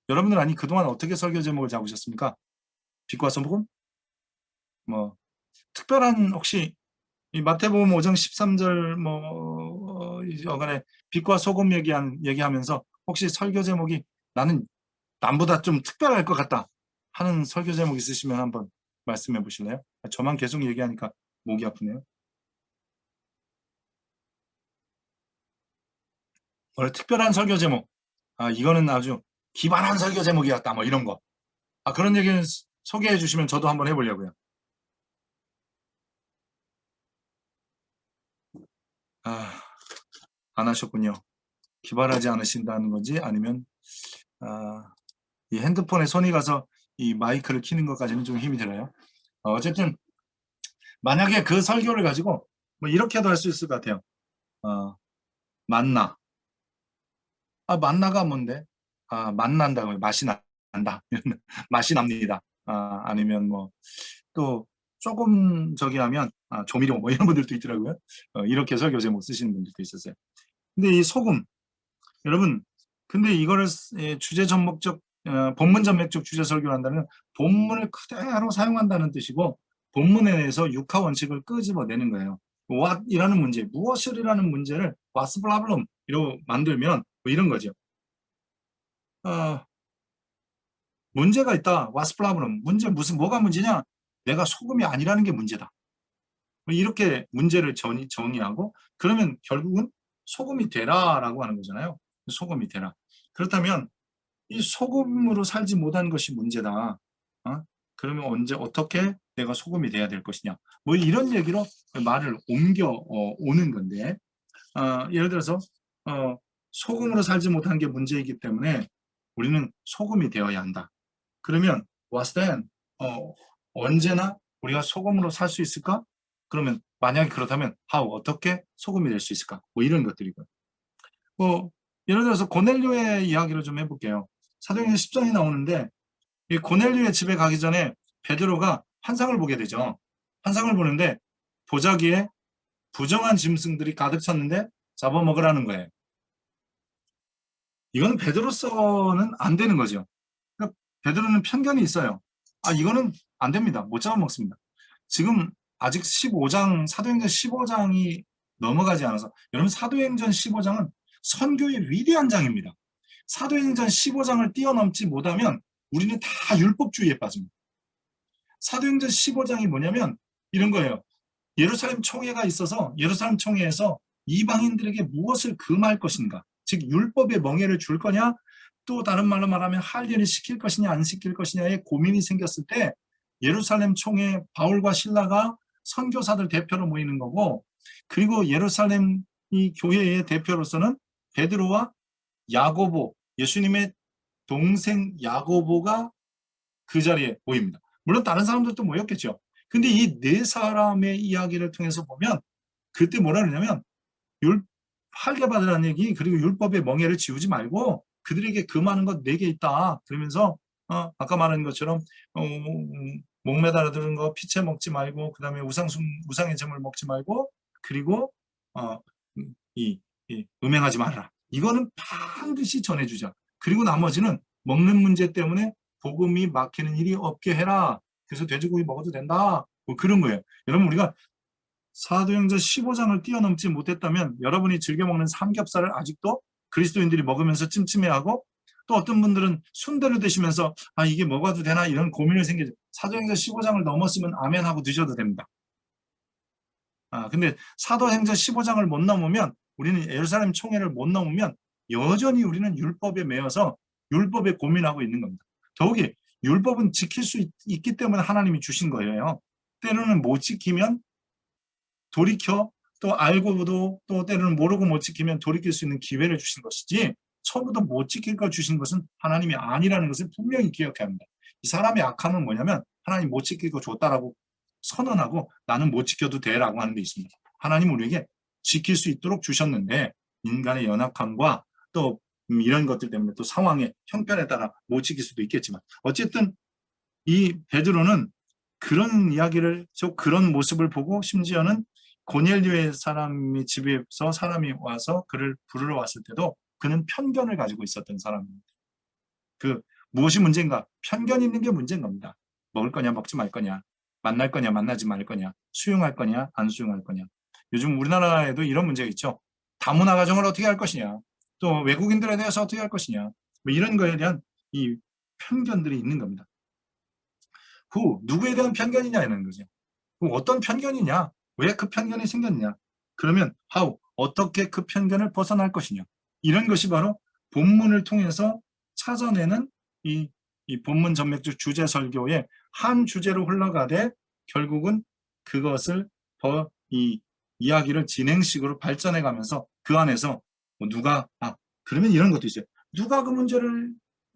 여러분들 아니 그동안 어떻게 설교 제목을 잡으셨습니까? 빛과 소금? 뭐 특별한 혹시 이 마태복음 5장 13절 여간에 빛과 소금 얘기하면서 혹시 설교 제목이 나는 남보다 좀 특별할 것 같다 하는 설교 제목 있으시면 한번 말씀해 보실래요? 저만 계속 얘기하니까 목이 아프네요. 특별한 설교 제목. 이거는 아주 기발한 설교 제목이었다. 뭐 이런 거. 그런 얘기는 소개해 주시면 저도 한번 해보려고요. 안 하셨군요. 기발하지 않으신다는 건지 아니면 이 핸드폰에 손이 가서 이 마이크를 켜는 것까지는 좀 힘이 들어요. 어쨌든 만약에 그 설교를 가지고 뭐 이렇게도 할 수 있을 것 같아요. 만나. 만나가 뭔데? 만난다고 맛이 난다. 맛이 납니다. 아니면 뭐 또 조금 저기 하면 조미료 뭐 이런 분들도 있더라고요. 이렇게 설교 제목 쓰시는 분들도 있었어요. 근데 이 소금 여러분 근데 이거를 주제 전목적 본문 전맥적 주제 설교를 한다면 본문을 그대로 사용한다는 뜻이고 본문에 대해서 육하 원칙을 끄집어내는 거예요. what이라는 문제, 무엇이라는 문제를 what's problem 이로 만들면 뭐 이런 거죠. 문제가 있다. what's problem? 문제 뭐가 문제냐? 내가 소금이 아니라는 게 문제다. 뭐 이렇게 문제를 정의하고 그러면 결국은 소금이 되라라고 하는 거잖아요. 소금이 되라. 그렇다면 이 소금으로 살지 못한 것이 문제다. 그러면 언제 어떻게 내가 소금이 돼야 될 것이냐. 뭐 이런 얘기로 말을 옮겨 오는 건데 예를 들어서 소금으로 살지 못한 게 문제이기 때문에 우리는 소금이 되어야 한다. 그러면 what's then? 언제나 우리가 소금으로 살 수 있을까? 그러면 만약에 그렇다면 how? 어떻게 소금이 될 수 있을까? 뭐 이런 것들이고요. 예를 들어서 고넬료의 이야기를 좀 해볼게요. 사도행전 10장이 나오는데 이 고넬료의 집에 가기 전에 베드로가 환상을 보게 되죠. 환상을 보는데 보자기에 부정한 짐승들이 가득 찼는데 잡아먹으라는 거예요. 이거는 베드로서는 안 되는 거죠. 그러니까 베드로는 편견이 있어요. 이거는 안 됩니다. 못 잡아먹습니다. 지금 아직 15장, 사도행전 15장이 넘어가지 않아서 여러분 사도행전 15장은 선교의 위대한 장입니다. 사도행전 15장을 뛰어넘지 못하면 우리는 다 율법주의에 빠집니다. 사도행전 15장이 뭐냐면 이런 거예요. 예루살렘 총회가 있어서 예루살렘 총회에서 이방인들에게 무엇을 금할 것인가, 즉 율법의 멍에를 줄 거냐, 또 다른 말로 말하면 할례를 시킬 것이냐 안 시킬 것이냐에 고민이 생겼을 때 예루살렘 총회 바울과 실라가 선교사들 대표로 모이는 거고, 그리고 예루살렘 이 교회의 대표로서는 베드로와 야고보, 예수님의 동생 야고보가 그 자리에 모입니다. 물론 다른 사람들도 모였겠죠. 근데 이 네 사람의 이야기를 통해서 보면 그때 뭐라 그러냐면 할례 받으라는 얘기, 그리고 율법의 멍에를 지우지 말고 그들에게 금하는 것 4개 있다. 그러면서 아까 말한 것처럼 목매달아 드는 거 피채 먹지 말고, 그 다음에 우상의 점을 먹지 말고, 그리고 음행하지 말라. 이거는 반드시 전해주자. 그리고 나머지는 먹는 문제 때문에 복음이 막히는 일이 없게 해라. 그래서 돼지고기 먹어도 된다. 뭐 그런 거예요. 여러분, 우리가 사도행전 15장을 뛰어넘지 못했다면 여러분이 즐겨 먹는 삼겹살을 아직도 그리스도인들이 먹으면서 찜찜해하고, 또 어떤 분들은 순대를 드시면서 이게 먹어도 되나 이런 고민을 생기죠. 사도행전 15장을 넘었으면 아멘 하고 드셔도 됩니다. 근데 사도행전 15장을 못 넘으면, 우리는 예루살렘 총회를 못 넘으면 여전히 우리는 율법에 매여서 율법에 고민하고 있는 겁니다. 더욱이 율법은 지킬 수 있기 때문에 하나님이 주신 거예요. 때로는 못 지키면 돌이켜, 또 알고도 또 때로는 모르고 못 지키면 돌이킬 수 있는 기회를 주신 것이지, 처음부터 못 지킬 걸 주신 것은 하나님이 아니라는 것을 분명히 기억해야 합니다. 이 사람의 악함은 뭐냐면 하나님 못 지킬 거 줬다라고 선언하고 나는 못 지켜도 돼라고 하는 데 있습니다. 하나님 우리에게 지킬 수 있도록 주셨는데 인간의 연약함과 또 이런 것들 때문에 또 상황의 형편에 따라 못 지킬 수도 있겠지만, 어쨌든 이 베드로는 그런 이야기를, 그런 모습을 보고, 심지어는 고넬료의 사람이 집에서 사람이 와서 그를 부르러 왔을 때도 그는 편견을 가지고 있었던 사람입니다. 무엇이 문제인가? 편견이 있는 게 문제인 겁니다. 먹을 거냐 먹지 말 거냐, 만날 거냐 만나지 말 거냐, 수용할 거냐 안 수용할 거냐. 요즘 우리나라에도 이런 문제가 있죠. 다문화 가정을 어떻게 할 것이냐, 또 외국인들에 대해서 어떻게 할 것이냐, 뭐 이런 거에 대한 이 편견들이 있는 겁니다. 누구에 대한 편견이냐는 거죠. 어떤 편견이냐, 왜 그 편견이 생겼냐, 그러면 어떻게 그 편견을 벗어날 것이냐, 이런 것이 바로 본문을 통해서 찾아내는 이 본문 전맥주 주제 설교의 한 주제로 흘러가되, 결국은 그것을 이 이야기를 진행식으로 발전해 가면서 그 안에서 누가 그러면 이런 것도 있어요. 누가 그 문제를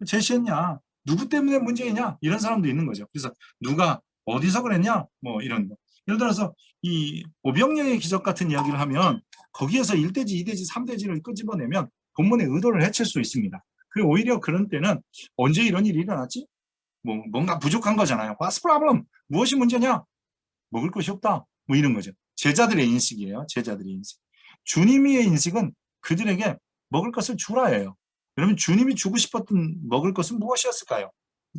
제시했냐, 누구 때문에 문제이냐, 이런 사람도 있는 거죠. 그래서 누가 어디서 그랬냐, 뭐 이런 거. 예를 들어서 이 오병이어의 기적 같은 이야기를 하면 거기에서 1대지, 2대지, 3대지를 끄집어내면 본문의 의도를 해칠 수 있습니다. 그리고 오히려 그런 때는 언제 이런 일이 일어났지? 뭔가 부족한 거잖아요. What's problem? 무엇이 문제냐? 먹을 것이 없다. 뭐 이런 거죠. 제자들의 인식이에요. 제자들의 인식. 주님의 인식은 그들에게 먹을 것을 주라예요. 그러면 주님이 주고 싶었던 먹을 것은 무엇이었을까요?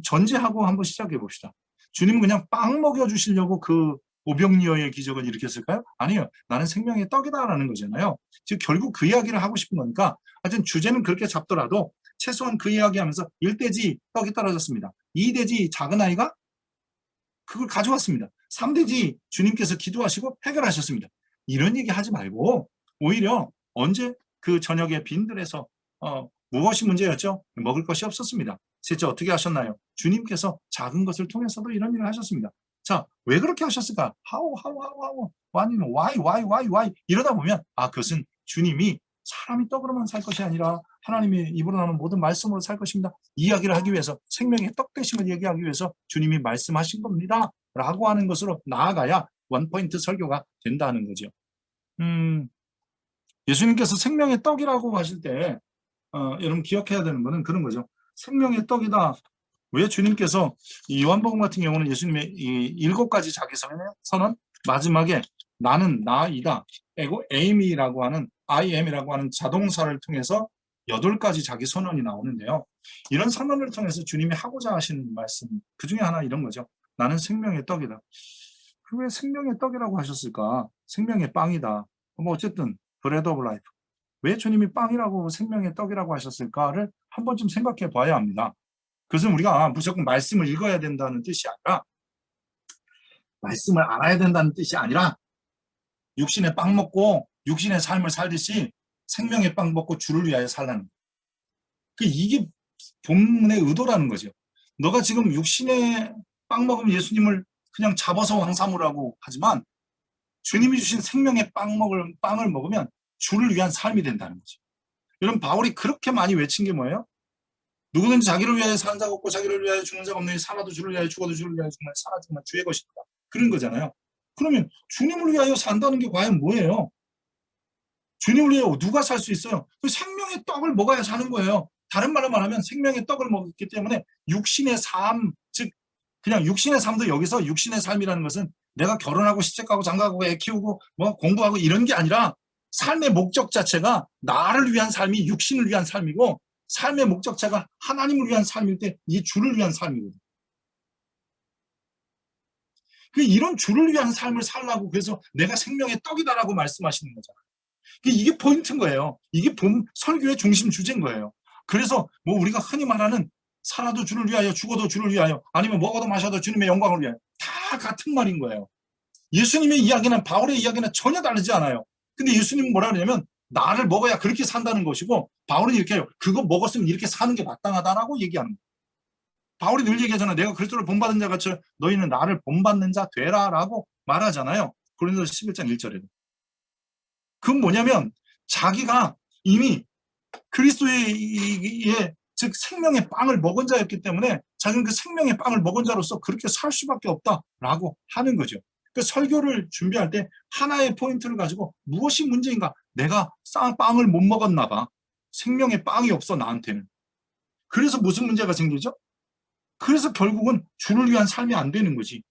전제하고 한번 시작해 봅시다. 주님은 그냥 빵 먹여주시려고 그 오병이어의 기적을 일으켰을까요? 아니요. 나는 생명의 떡이다라는 거잖아요. 즉 결국 그 이야기를 하고 싶은 거니까, 하여튼 주제는 그렇게 잡더라도 최소한 그 이야기하면서 1대지 떡이 떨어졌습니다. 2대지 작은 아이가 그걸 가져왔습니다. 3대지 주님께서 기도하시고 해결하셨습니다. 이런 얘기 하지 말고 오히려 언제 그 저녁에 빈들에서 무엇이 문제였죠? 먹을 것이 없었습니다. 셋째 어떻게 하셨나요? 주님께서 작은 것을 통해서도 이런 일을 하셨습니다. 자, 왜 그렇게 하셨을까? how, why 이러다 보면 그것은 주님이 사람이 떡으로만 살 것이 아니라 하나님의 입으로 나오는 모든 말씀으로 살 것입니다. 이야기를 하기 위해서, 생명의 떡 되심을 얘기하기 위해서 주님이 말씀하신 겁니다. 라고 하는 것으로 나아가야 원포인트 설교가 된다는 거죠. 예수님께서 생명의 떡이라고 하실 때 여러분 기억해야 되는 것은 그런 거죠. 생명의 떡이다. 왜 주님께서 이 요한복음 같은 경우는 예수님의 이 7가지 자기 선언 마지막에 나는 나이다, aim이라고 하는 I am이라고 하는 자동사를 통해서 8가지 자기 선언이 나오는데요. 이런 선언을 통해서 주님이 하고자 하시는 말씀, 그 중에 하나 이런 거죠. 나는 생명의 떡이다. 왜 생명의 떡이라고 하셨을까? 생명의 빵이다. 뭐 어쨌든 bread of life. 왜 주님이 빵이라고 생명의 떡이라고 하셨을까를 한 번쯤 생각해 봐야 합니다. 그것은 우리가 무조건 말씀을 읽어야 된다는 뜻이 아니라, 말씀을 알아야 된다는 뜻이 아니라, 육신의 빵 먹고 육신의 삶을 살듯이 생명의 빵 먹고 주를 위하여 살라는 거예요. 이게 본문의 의도라는 거죠. 너가 지금 육신의 빵 먹으면 예수님을 그냥 잡아서 왕사무라고 하지만, 주님이 주신 생명의 빵을 먹으면 주를 위한 삶이 된다는 거죠. 여러분, 바울이 그렇게 많이 외친 게 뭐예요? 누구든지 자기를 위하여 사는 자가 없고 자기를 위하여 죽는 자가 없느니 살아도 주를 위하여 죽어도 주를 위하여 정말 살아지만 주의 것이다. 그런 거잖아요. 그러면 주님을 위하여 산다는 게 과연 뭐예요? 주님을 위하여 누가 살 수 있어요? 그 생명의 떡을 먹어야 사는 거예요. 다른 말로 말하면 생명의 떡을 먹었기 때문에 육신의 삶, 즉 그냥 육신의 삶도 여기서 육신의 삶이라는 것은 내가 결혼하고 시집가고 장가가고 애 키우고 뭐 공부하고 이런 게 아니라, 삶의 목적 자체가 나를 위한 삶이 육신을 위한 삶이고, 삶의 목적자가 하나님을 위한 삶일 때 이 주를 위한 삶이거든요. 이런 주를 위한 삶을 살라고, 그래서 내가 생명의 떡이다라고 말씀하시는 거잖아요. 이게 포인트인 거예요. 이게 설교의 중심 주제인 거예요. 그래서 뭐 우리가 흔히 말하는 살아도 주를 위하여 죽어도 주를 위하여 아니면 먹어도 마셔도 주님의 영광을 위하여, 다 같은 말인 거예요. 예수님의 이야기는 바울의 이야기는 전혀 다르지 않아요. 근데 예수님은 뭐라 그러냐면 나를 먹어야 그렇게 산다는 것이고, 바울은 이렇게 해요. 그거 먹었으면 이렇게 사는 게 마땅하다라고 얘기하는 거예요. 바울이 늘 얘기하잖아요. 내가 그리스도를 본받은 자 같이 너희는 나를 본받는 자 되라라고 말하잖아요. 고린도서 11장 1절에도. 그건 뭐냐면 자기가 이미 그리스도의 즉 생명의 빵을 먹은 자였기 때문에 자기는 그 생명의 빵을 먹은 자로서 그렇게 살 수밖에 없다라고 하는 거죠. 그 설교를 준비할 때 하나의 포인트를 가지고 무엇이 문제인가? 내가 빵을 못 먹었나 봐. 생명의 빵이 없어 나한테는. 그래서 무슨 문제가 생기죠? 그래서 결국은 주를 위한 삶이 안 되는 거지.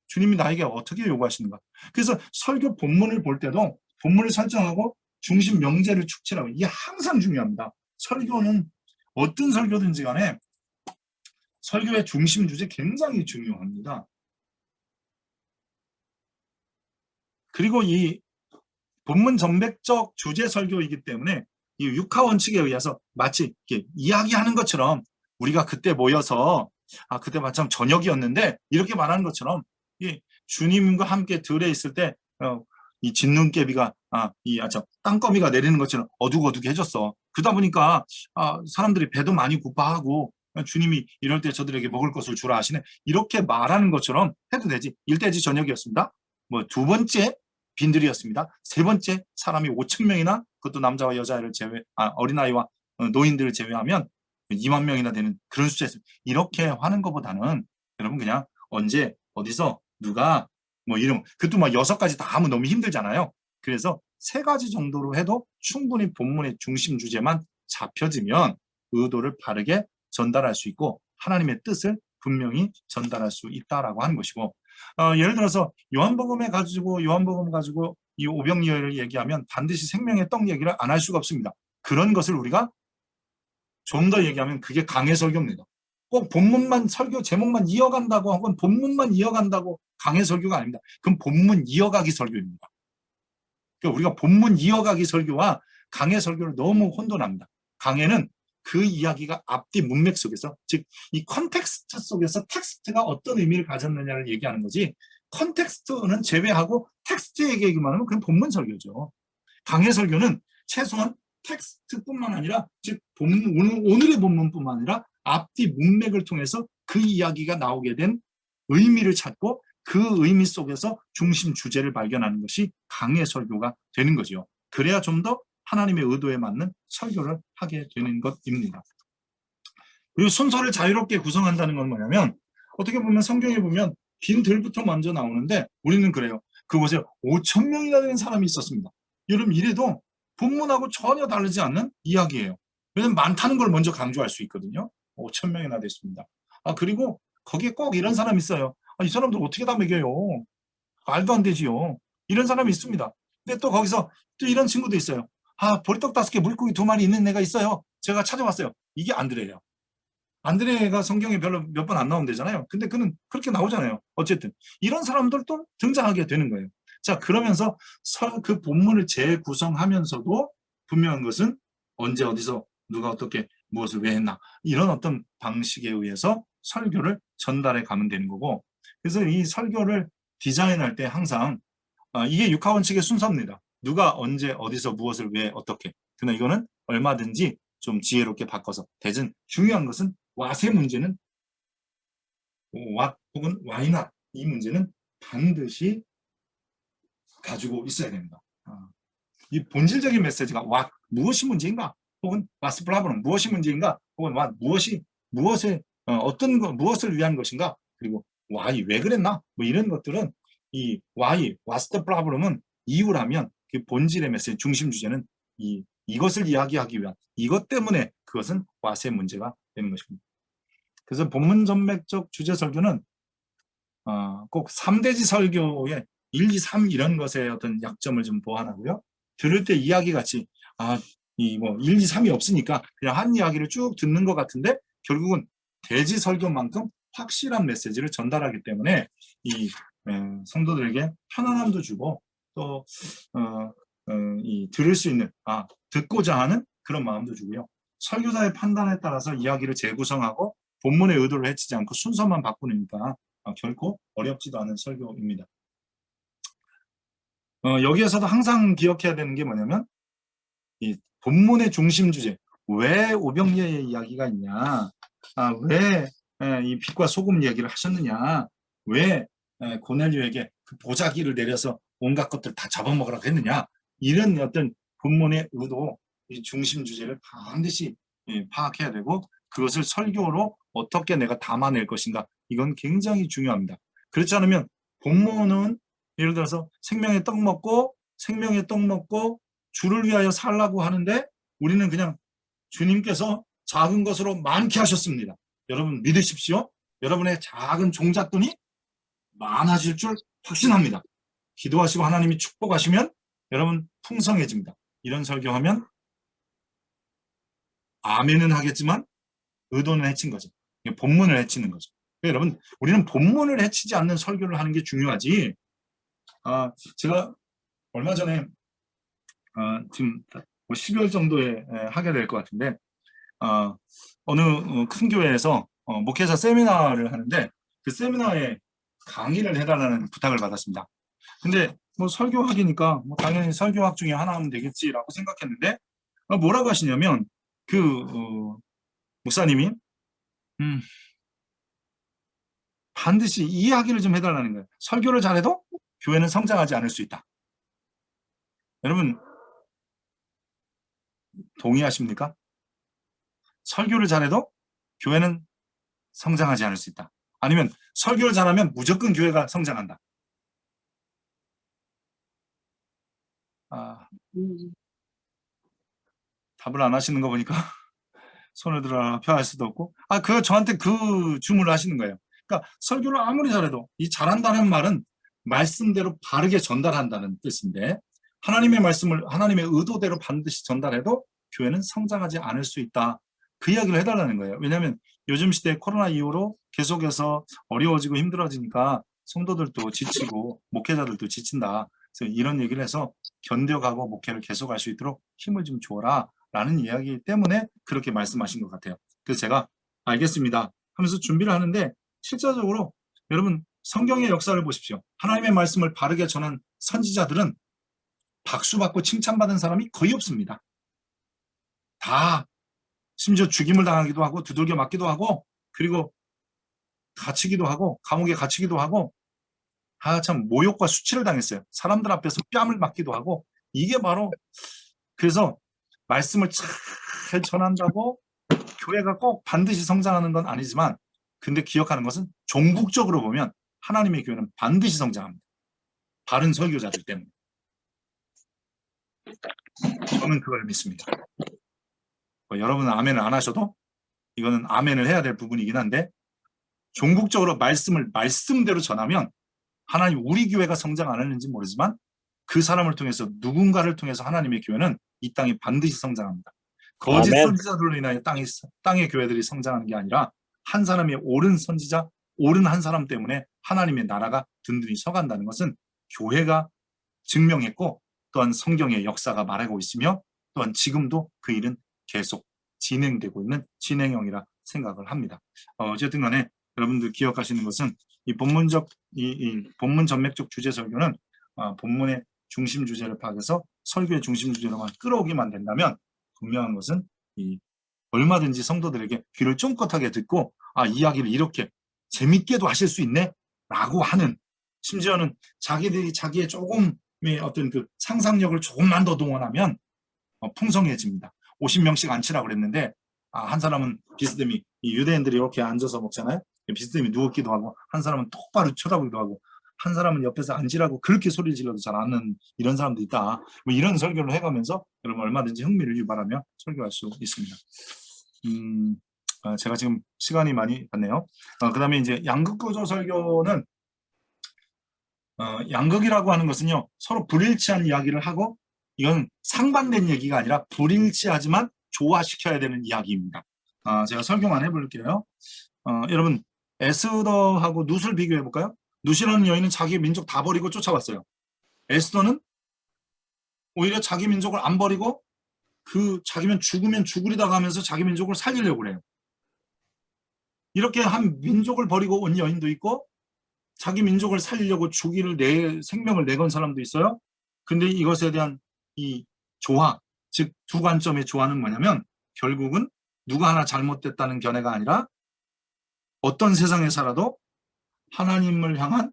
주님이 나에게 어떻게 요구하시는가? 그래서 설교 본문을 볼 때도 본문을 설정하고 중심 명제를 축치라고. 이게 항상 중요합니다. 설교는 어떤 설교든지 간에 설교의 중심 주제 굉장히 중요합니다. 그리고 이 본문 전백적 주제 설교이기 때문에 이 육하 원칙에 의해서 마치 이렇게 이야기하는 것처럼 우리가 그때 모여서 그때 마침 저녁이었는데 이렇게 말하는 것처럼 이 주님과 함께 들에 있을 때 이 진눈깨비가 땅거미가 내리는 것처럼 어둑어둑해졌어. 그러다 보니까 사람들이 배도 많이 고파하고 주님이 이럴 때 저들에게 먹을 것을 주라 하시네. 이렇게 말하는 것처럼 해도 되지. 일대지 저녁이었습니다. 뭐 두 번째 빈들이었습니다. 세 번째 사람이 5천 명이나 그것도 남자와 여자를 어린아이와 노인들을 제외하면 2만 명이나 되는 그런 숫자였습니다. 이렇게 하는 것보다는 여러분 그냥 언제 어디서 누가 뭐 이름 그것도 막 6가지 다 하면 너무 힘들잖아요. 그래서 3가지 정도로 해도 충분히 본문의 중심 주제만 잡혀지면 의도를 바르게 전달할 수 있고 하나님의 뜻을 분명히 전달할 수 있다라고 하는 것이고, 예를 들어서 요한복음 가지고 이 오병이어를 얘기하면 반드시 생명의 떡 얘기를 안 할 수가 없습니다. 그런 것을 우리가 좀 더 얘기하면 그게 강해 설교입니다. 꼭 본문만 설교 제목만 이어간다고 하고 본문만 이어간다고 강해 설교가 아닙니다. 그럼 본문 이어가기 설교입니다. 그러니까 우리가 본문 이어가기 설교와 강해 설교를 너무 혼돈합니다. 강해는 그 이야기가 앞뒤 문맥 속에서, 즉 이 컨텍스트 속에서 텍스트가 어떤 의미를 가졌느냐를 얘기하는 거지, 컨텍스트는 제외하고 텍스트 얘기만 하면 그건 본문 설교죠. 강해 설교는 최소한 텍스트뿐만 아니라 즉 오늘의 본문뿐만 아니라 앞뒤 문맥을 통해서 그 이야기가 나오게 된 의미를 찾고 그 의미 속에서 중심 주제를 발견하는 것이 강해 설교가 되는 거죠. 그래야 좀 더 하나님의 의도에 맞는 설교를 하게 되는 것입니다. 그리고 순서를 자유롭게 구성한다는 건 뭐냐면, 어떻게 보면 성경에 보면 빈들부터 먼저 나오는데 우리는 그래요. 그곳에 5천 명이나 되는 사람이 있었습니다. 여러분 이래도 본문하고 전혀 다르지 않는 이야기예요. 왜냐면 많다는 걸 먼저 강조할 수 있거든요. 5천 명이나 됐습니다. 그리고 거기에 꼭 이런 사람이 있어요. 이 사람들 어떻게 다 먹여요? 말도 안 되지요. 이런 사람이 있습니다. 근데 또 거기서 또 이런 친구도 있어요. 보리떡 5개, 물고기 2마리 있는 애가 있어요. 제가 찾아봤어요. 이게 안드레예요. 안드레가 성경에 별로 몇 번 안 나온대잖아요. 근데 그는 그렇게 나오잖아요. 어쨌든 이런 사람들도 등장하게 되는 거예요. 자, 그러면서 그 본문을 재구성하면서도 분명한 것은 언제 어디서 누가 어떻게 무엇을 왜 했나 이런 어떤 방식에 의해서 설교를 전달해 가면 되는 거고, 그래서 이 설교를 디자인할 때 항상 이게 육하원칙의 순서입니다. 누가 언제 어디서 무엇을 왜 어떻게. 그러나 이거는 얼마든지 좀 지혜롭게 바꿔서 대신 중요한 것은 what의 문제는 what 혹은 why not 이 문제는 반드시 가지고 있어야 됩니다. 이 본질적인 메시지가 what 무엇이 문제인가 혹은 what's problem 무엇이 문제인가 혹은 what 무엇의 어떤 거 무엇을 위한 것인가 그리고 why 왜 그랬나 뭐 이런 것들은 이 why what's the problem은 이유라면 그 본질의 메시지 중심 주제는 이것을 이야기하기 위한 이것 때문에 그것은 what의 문제가 되는 것입니다. 그래서 본문 전맥적 주제 설교는 꼭 3대지 설교의 1, 2, 3 이런 것의 어떤 약점을 좀 보완하고요. 들을 때 이야기 같이 이 뭐 1, 2, 3이 없으니까 그냥 한 이야기를 쭉 듣는 것 같은데 결국은 대지 설교만큼 확실한 메시지를 전달하기 때문에 이 성도들에게 편안함도 주고 또 이 들을 수 있는 듣고자 하는 그런 마음도 주고요. 설교자의 판단에 따라서 이야기를 재구성하고 본문의 의도를 해치지 않고 순서만 바꾸니까 결코 어렵지도 않은 설교입니다. 여기에서도 항상 기억해야 되는 게 뭐냐면 이 본문의 중심 주제 왜 오병이어의 이야기가 있냐 왜 이 빛과 소금 얘기를 하셨느냐 왜 고넬료에게 그 보자기를 내려서 온갖 것들 다 잡아먹으라고 했느냐 이런 어떤 본문의 의도 이 중심 주제를 반드시 파악해야 되고 그것을 설교로 어떻게 내가 담아낼 것인가 이건 굉장히 중요합니다. 그렇지 않으면 본문은 예를 들어서 생명의 떡 먹고 주를 위하여 살라고 하는데 우리는 그냥 주님께서 작은 것으로 많게 하셨습니다. 여러분 믿으십시오. 여러분의 작은 종잣돈이 많아질 줄 확신합니다. 기도하시고 하나님이 축복하시면 여러분 풍성해집니다. 이런 설교하면 아멘은 하겠지만 의도는 해친 거죠. 본문을 해치는 거죠. 여러분 우리는 본문을 해치지 않는 설교를 하는 게 중요하지. 제가 얼마 전에 지금 12월 정도에 하게 될 것 같은데 어느 큰 교회에서 목회자 세미나를 하는데 그 세미나에 강의를 해달라는 부탁을 받았습니다. 근데 뭐 설교학이니까 뭐 당연히 설교학 중에 하나 하면 되겠지라고 생각했는데 뭐라고 하시냐면 그 목사님이 반드시 이 이야기를 좀 해달라는 거예요. 설교를 잘해도 교회는 성장하지 않을 수 있다. 여러분 동의하십니까? 설교를 잘해도 교회는 성장하지 않을 수 있다. 아니면 설교를 잘하면 무조건 교회가 성장한다. 답을 안 하시는 거 보니까 손을 들어 표할 수도 없고 저한테 그 주문을 하시는 거예요. 그러니까 설교를 아무리 잘해도 이 잘한다는 말은 말씀대로 바르게 전달한다는 뜻인데 하나님의 말씀을 하나님의 의도대로 반드시 전달해도 교회는 성장하지 않을 수 있다. 그 이야기를 해달라는 거예요. 왜냐하면 요즘 시대 코로나 이후로 계속해서 어려워지고 힘들어지니까 성도들도 지치고 목회자들도 지친다. 그래서 이런 얘기를 해서 견뎌가고 목회를 계속할 수 있도록 힘을 좀 줘라 라는 이야기 때문에 그렇게 말씀하신 것 같아요. 그래서 제가 알겠습니다 하면서 준비를 하는데 실제적으로 여러분 성경의 역사를 보십시오. 하나님의 말씀을 바르게 전한 선지자들은 박수받고 칭찬받은 사람이 거의 없습니다. 다 심지어 죽임을 당하기도 하고 두들겨 맞기도 하고 그리고 갇히기도 하고 감옥에 갇히기도 하고 참 모욕과 수치를 당했어요. 사람들 앞에서 뺨을 맞기도 하고 이게 바로 그래서 말씀을 잘 전한다고 교회가 꼭 반드시 성장하는 건 아니지만 근데 기억하는 것은 종국적으로 보면 하나님의 교회는 반드시 성장합니다. 바른 설교자들 때문에. 저는 그걸 믿습니다. 여러분은 아멘을 안 하셔도 이거는 아멘을 해야 될 부분이긴 한데 종국적으로 말씀을 말씀대로 전하면 하나님 우리 교회가 성장 안 하는지 모르지만 그 사람을 통해서 누군가를 통해서 하나님의 교회는 이 땅이 반드시 성장합니다. 거짓 아멘. 선지자들로 인하여 땅의 교회들이 성장하는 게 아니라 한 사람의 옳은 선지자, 옳은 한 사람 때문에 하나님의 나라가 든든히 서간다는 것은 교회가 증명했고 또한 성경의 역사가 말하고 있으며 또한 지금도 그 일은 계속 진행되고 있는 진행형이라 생각을 합니다. 어쨌든 간에 여러분들 기억하시는 것은 이 본문 전맥적 주제 설교는 본문의 중심 주제를 파악해서 설교의 중심 주제로만 끌어오기만 된다면 분명한 것은 얼마든지 성도들에게 귀를 쫑긋하게 듣고 이야기를 이렇게 재밌게도 하실 수 있네 라고 하는, 심지어는 자기들이 자기의 조금의 어떤 그 상상력을 조금만 더 동원하면 풍성해집니다. 50명씩 앉히라고 그랬는데 한 사람은 비스듬히, 유대인들이 이렇게 앉아서 먹잖아요. 비스듬히 누웠기도 하고, 한 사람은 똑바로 쳐다보기도 하고, 한 사람은 옆에서 앉으라고 그렇게 소리를 질러도 잘 안 하는 이런 사람도 있다. 뭐 이런 설교를 해가면서 여러분 얼마든지 흥미를 유발하며 설교할 수 있습니다. 제가 지금 시간이 많이 갔네요. 그 다음에 이제 양극구조 설교는 양극이라고 하는 것은요, 서로 불일치한 이야기를 하고, 이건 상반된 얘기가 아니라 불일치하지만 조화시켜야 되는 이야기입니다. 제가 설교만 해볼게요. 여러분, 에스더하고 룻을 비교해 볼까요? 룻이라는 여인은 자기 민족 다 버리고 쫓아왔어요. 에스더는 오히려 자기 민족을 안 버리고 자기면 죽으면 죽으리다가 하면서 자기 민족을 살리려고 그래요. 이렇게 한 민족을 버리고 온 여인도 있고, 자기 민족을 살리려고 생명을 내건 사람도 있어요. 근데 이것에 대한 이 조화, 즉 두 관점의 조화는 뭐냐면, 결국은 누가 하나 잘못됐다는 견해가 아니라 어떤 세상에 살아도 하나님을 향한,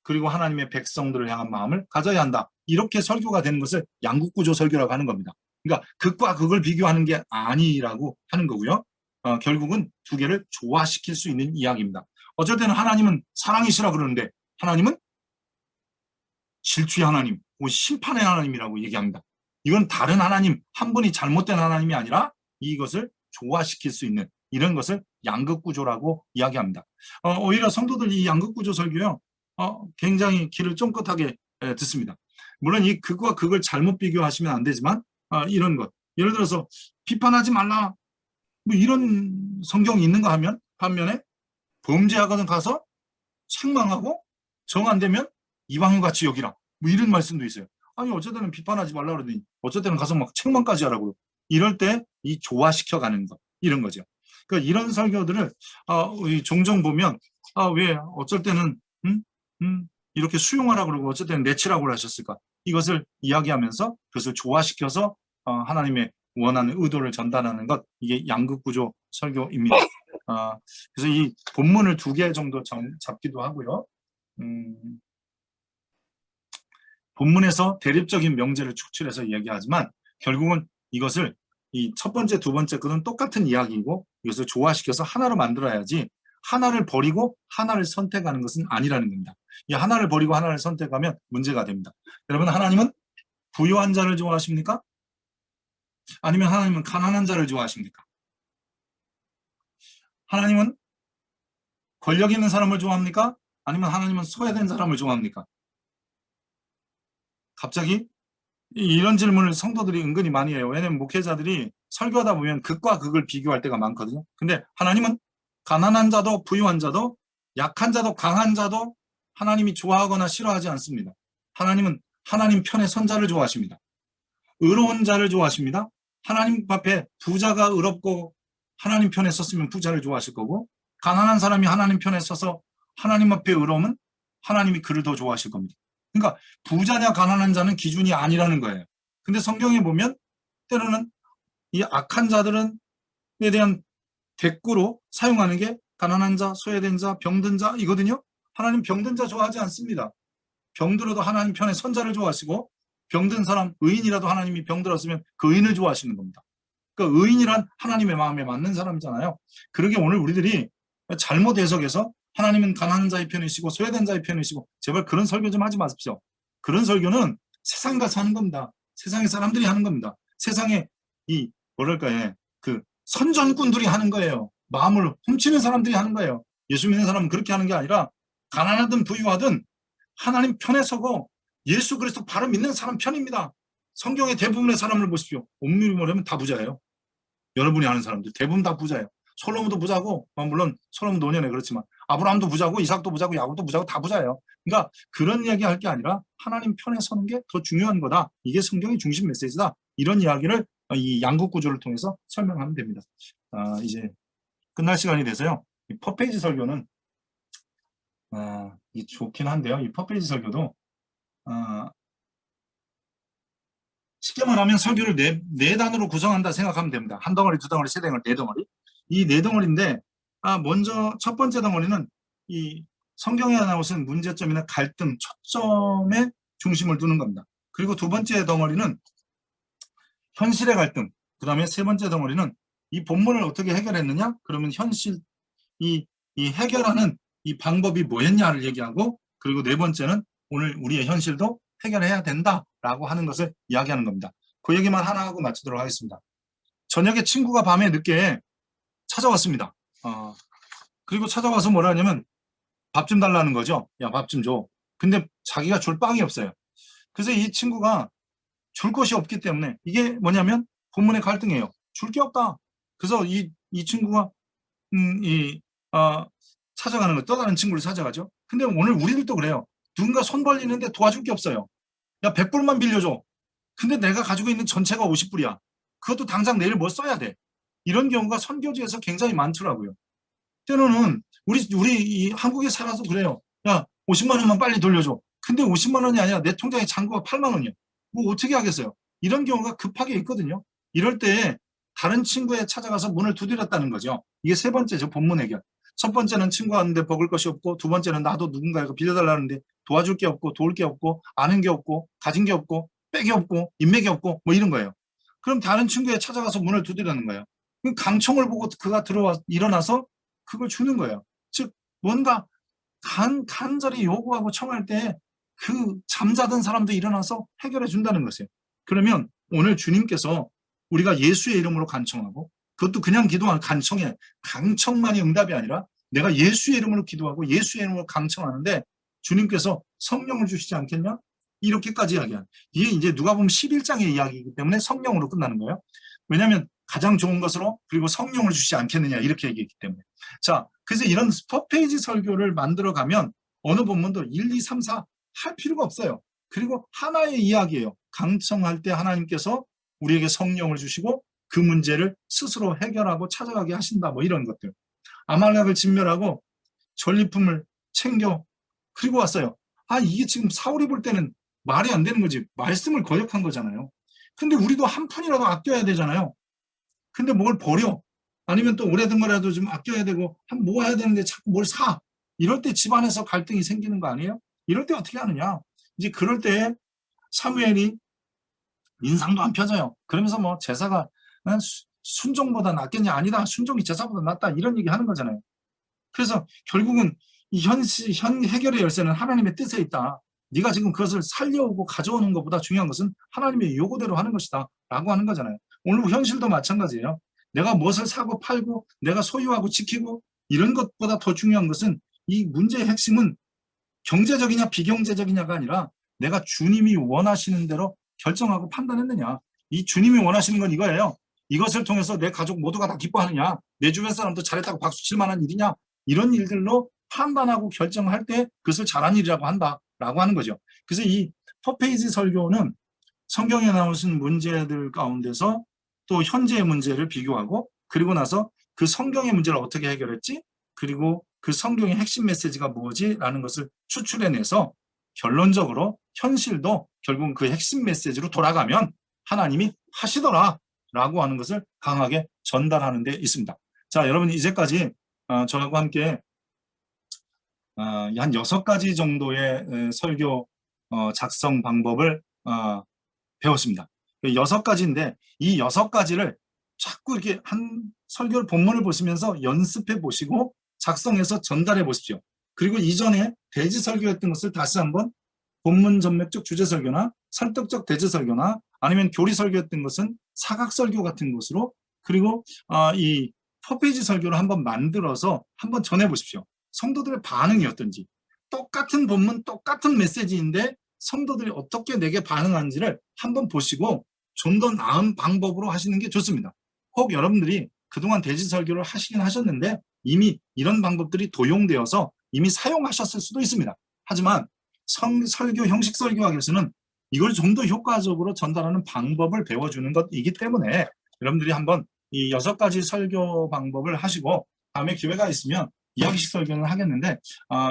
그리고 하나님의 백성들을 향한 마음을 가져야 한다. 이렇게 설교가 되는 것을 양극구조 설교라고 하는 겁니다. 그러니까 극과 극을 비교하는 게 아니라고 하는 거고요. 결국은 두 개를 조화시킬 수 있는 이야기입니다. 어쩔 때는 하나님은 사랑이시라 그러는데 하나님은 질투의 하나님, 심판의 하나님이라고 얘기합니다. 이건 다른 하나님, 한 분이 잘못된 하나님이 아니라 이것을 조화시킬 수 있는 이런 것을 양극구조라고 이야기합니다. 오히려 성도들 이 양극구조 설교요, 굉장히 귀를 쫑긋하게 듣습니다. 물론 이 극과 극을 잘못 비교하시면 안 되지만 이런 것, 예를 들어서 비판하지 말라 뭐 이런 성경이 있는가 하면, 반면에 범죄하거든 가서 책망하고 정 안 되면 이방인같이 여기라 뭐 이런 말씀도 있어요. 아니 어쩔 때는 비판하지 말라 그러더니 어쩔 때는 가서 막 책망까지 하라고요. 이럴 때 이 조화시켜가는 것, 이런 거죠. 그러니까 이런 설교들을 종종 보면 왜 어쩔 때는 이렇게 수용하라 그러고 어쩔 때는 내치라고 하셨을까, 이것을 이야기하면서 그것을 조화시켜서 하나님의 원하는 의도를 전달하는 것, 이게 양극구조 설교입니다. 그래서 이 본문을 2개 정도 잡기도 하고요. 본문에서 대립적인 명제를 축출해서 이야기하지만 결국은 이것을 이 첫 번째, 두 번째 것은 똑같은 이야기이고 이것을 조화시켜서 하나로 만들어야지, 하나를 버리고 하나를 선택하는 것은 아니라는 겁니다. 이 하나를 버리고 하나를 선택하면 문제가 됩니다. 여러분, 하나님은 부유한 자를 좋아하십니까? 아니면 하나님은 가난한 자를 좋아하십니까? 하나님은 권력 있는 사람을 좋아합니까? 아니면 하나님은 소외된 사람을 좋아합니까? 갑자기 이런 질문을 성도들이 은근히 많이 해요. 왜냐면 목회자들이 설교하다 보면 극과 극을 비교할 때가 많거든요. 근데 하나님은 가난한 자도 부유한 자도 약한 자도 강한 자도 하나님이 좋아하거나 싫어하지 않습니다. 하나님은 하나님 편의 선자를 좋아하십니다. 의로운 자를 좋아하십니다. 하나님 앞에 부자가 의롭고 하나님 편에 섰으면 부자를 좋아하실 거고, 가난한 사람이 하나님 편에 서서 하나님 앞에 의로우면 하나님이 그를 더 좋아하실 겁니다. 그러니까 부자냐 가난한 자는 기준이 아니라는 거예요. 근데 성경에 보면 때로는 이 악한 자들에 대한 대꾸로 사용하는 게 가난한 자, 소외된 자, 병든 자 이거든요. 하나님 병든 자 좋아하지 않습니다. 병들어도 하나님 편에 선자를 좋아하시고, 병든 사람, 의인이라도 하나님이 병들었으면 그 의인을 좋아하시는 겁니다. 그러니까 의인이란 하나님의 마음에 맞는 사람이잖아요. 그러게 오늘 우리들이 잘못 해석해서 하나님은 가난한 자의 편이시고 소외된 자의 편이시고, 제발 그런 설교 좀 하지 마십시오. 그런 설교는 세상 가서 하는 겁니다. 세상의 사람들이 하는 겁니다. 세상에 그 선전꾼들이 하는 거예요. 마음을 훔치는 사람들이 하는 거예요. 예수 믿는 사람은 그렇게 하는 게 아니라 가난하든 부유하든 하나님 편에 서고 예수 그리스도 바로 믿는 사람 편입니다. 성경의 대부분의 사람을 보십시오. 엄밀히 말하면 다 부자예요. 여러분이 아는 사람들 대부분 다 부자예요. 솔로몬도 부자고, 물론 솔로몬 노년에 그렇지만 아브라함도 부자고 이삭도 부자고 야곱도 부자고 다 부자예요. 그러니까 그런 이야기 할 게 아니라 하나님 편에 서는 게 더 중요한 거다. 이게 성경의 중심 메시지다. 이런 이야기를 이 양국 구조를 통해서 설명하면 됩니다. 이제 끝날 시간이 돼서요. 이 퍼페이지 설교는 이 좋긴 한데요. 이 퍼페이지 설교도 쉽게 말하면 설교를 네 단으로 구성한다 생각하면 됩니다. 한 덩어리, 두 덩어리, 세 덩어리, 네 덩어리. 이 네 덩어리인데 먼저 첫 번째 덩어리는 이 성경에 나오는 문제점이나 갈등, 초점에 중심을 두는 겁니다. 그리고 두 번째 덩어리는 현실의 갈등, 그 다음에 세 번째 덩어리는 이 본문을 어떻게 해결했느냐? 그러면 현실, 이 해결하는 이 방법이 뭐였냐를 얘기하고, 그리고 네 번째는 오늘 우리의 현실도 해결해야 된다라고 하는 것을 이야기하는 겁니다. 그 얘기만 하나 하고 마치도록 하겠습니다. 저녁에 친구가 밤에 늦게 찾아왔습니다. 그리고 찾아와서 뭐라 하냐면 밥 좀 달라는 거죠. 야, 밥 좀 줘. 근데 자기가 줄 빵이 없어요. 그래서 이 친구가 줄 것이 없기 때문에 이게 뭐냐면 본문의 갈등이에요. 줄 게 없다. 그래서 이 친구가 찾아가는 거, 또 다른 친구를 찾아가죠. 근데 오늘 우리들도 그래요. 누군가 손 벌리는데 도와줄 게 없어요. 야, 100불만 빌려줘. 근데 내가 가지고 있는 전체가 50불이야. 그것도 당장 내일 뭐 써야 돼. 이런 경우가 선교지에서 굉장히 많더라고요. 때로는 우리 이 한국에 살아서 그래요. 야, 50만 원만 빨리 돌려줘. 근데 50만 원이 아니라 내 통장에 잔고가 8만 원이야. 뭐 어떻게 하겠어요? 이런 경우가 급하게 있거든요. 이럴 때 다른 친구에 찾아가서 문을 두드렸다는 거죠. 이게 세 번째죠. 본문 해결. 첫 번째는 친구 왔는데 먹을 것이 없고, 두 번째는 나도 누군가에게 빌려달라는데 도와줄 게 없고, 도울 게 없고, 아는 게 없고, 가진 게 없고, 백이 없고, 인맥이 없고, 뭐 이런 거예요. 그럼 다른 친구에 찾아가서 문을 두드리는 거예요. 강청을 보고 그가 일어나서 그걸 주는 거예요. 즉 뭔가 간절히 요구하고 청할 때 그 잠자던 사람도 일어나서 해결해 준다는 것이에요. 그러면 오늘 주님께서 우리가 예수의 이름으로 간청하고, 그것도 그냥 기도하는 간청에 강청만이 응답이 아니라 내가 예수의 이름으로 기도하고 예수의 이름으로 강청하는데 주님께서 성령을 주시지 않겠냐? 이렇게까지 이야기한. 이게 이제 누가복음 11장의 이야기이기 때문에 성령으로 끝나는 거예요. 왜냐하면 가장 좋은 것으로, 그리고 성령을 주시지 않겠느냐 이렇게 얘기했기 때문에. 자, 그래서 이런 퍼페이지 설교를 만들어가면 어느 본문도 1, 2, 3, 4 할 필요가 없어요. 그리고 하나의 이야기예요. 강청할 때 하나님께서 우리에게 성령을 주시고 그 문제를 스스로 해결하고 찾아가게 하신다. 뭐 이런 것들. 아말렉을 진멸하고 전리품을 챙겨 그리고 왔어요. 이게 지금 사울이 볼 때는 말이 안 되는 거지. 말씀을 거역한 거잖아요. 근데 우리도 한 푼이라도 아껴야 되잖아요. 근데 뭘 버려? 아니면 또 오래된 거라도 좀 아껴야 되고 뭐 해야 되는데 자꾸 뭘 사? 이럴 때 집안에서 갈등이 생기는 거 아니에요? 이럴 때 어떻게 하느냐? 이제 그럴 때 사무엘이 인상도 안 펴져요. 그러면서 뭐 제사가 순종보다 낫겠냐? 아니다. 순종이 제사보다 낫다. 이런 얘기 하는 거잖아요. 그래서 결국은 이 현 해결의 열쇠는 하나님의 뜻에 있다. 네가 지금 그것을 살려오고 가져오는 것보다 중요한 것은 하나님의 요구대로 하는 것이다. 라고 하는 거잖아요. 오늘 현실도 마찬가지예요. 내가 무엇을 사고 팔고 내가 소유하고 지키고 이런 것보다 더 중요한 것은 이 문제의 핵심은 경제적이냐 비경제적이냐가 아니라 내가 주님이 원하시는 대로 결정하고 판단했느냐. 이 주님이 원하시는 건 이거예요. 이것을 통해서 내 가족 모두가 다 기뻐하느냐, 내 주변 사람도 잘했다고 박수 칠 만한 일이냐, 이런 일들로 판단하고 결정할 때 그것을 잘한 일이라고 한다라고 하는 거죠. 그래서 이 퍼페이지 설교는 성경에 나오신 문제들 가운데서 또 현재의 문제를 비교하고, 그리고 나서 그 성경의 문제를 어떻게 해결했지, 그리고 그 성경의 핵심 메시지가 뭐지 라는 것을 추출해내서 결론적으로 현실도 결국은 그 핵심 메시지로 돌아가면 하나님이 하시더라 라고 하는 것을 강하게 전달하는 데 있습니다. 자, 여러분 이제까지 저하고 함께 한 6가지 정도의 설교 작성 방법을 배웠습니다. 6가지인데 이 6가지를 자꾸 이렇게 한 설교를 본문을 보시면서 연습해 보시고 작성해서 전달해 보십시오. 그리고 이전에 대지 설교했던 것을 다시 한번 본문 전맥적 주제 설교나 설득적 대지 설교나 아니면 교리 설교했던 것은 사각 설교 같은 것으로, 그리고 이 퍼페이지 설교를 한번 만들어서 한번 전해 보십시오. 성도들의 반응이 어떤지. 똑같은 본문, 똑같은 메시지인데 성도들이 어떻게 내게 반응하는지를 한번 보시고 좀 더 나은 방법으로 하시는 게 좋습니다. 혹 여러분들이 그동안 대지 설교를 하시긴 하셨는데 이미 이런 방법들이 도용되어서 이미 사용하셨을 수도 있습니다. 하지만 설교 형식 설교학에서는 이걸 좀 더 효과적으로 전달하는 방법을 배워주는 것이기 때문에 여러분들이 한번 이 6가지 설교 방법을 하시고 다음에 기회가 있으면 이야기식 설교는 하겠는데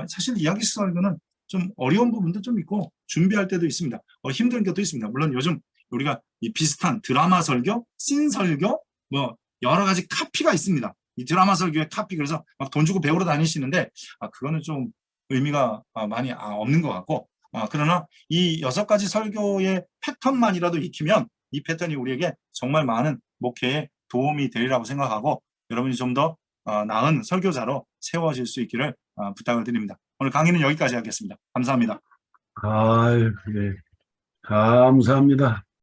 사실 이야기식 설교는 좀 어려운 부분도 좀 있고 준비할 때도 있습니다. 힘든 것도 있습니다. 물론 요즘 우리가 이 비슷한 드라마 설교, 씬 설교 뭐 여러 가지 카피가 있습니다. 이 드라마 설교의 카피 그래서 막 돈 주고 배우러 다니시는데 그거는 좀 의미가 많이 없는 것 같고 그러나 이 6가지 설교의 패턴만이라도 익히면 이 패턴이 우리에게 정말 많은 목회에 도움이 되리라고 생각하고 여러분이 좀 더 나은 설교자로 세워질 수 있기를 부탁을 드립니다. 오늘 강의는 여기까지 하겠습니다. 감사합니다. 아유, 네. 감사합니다.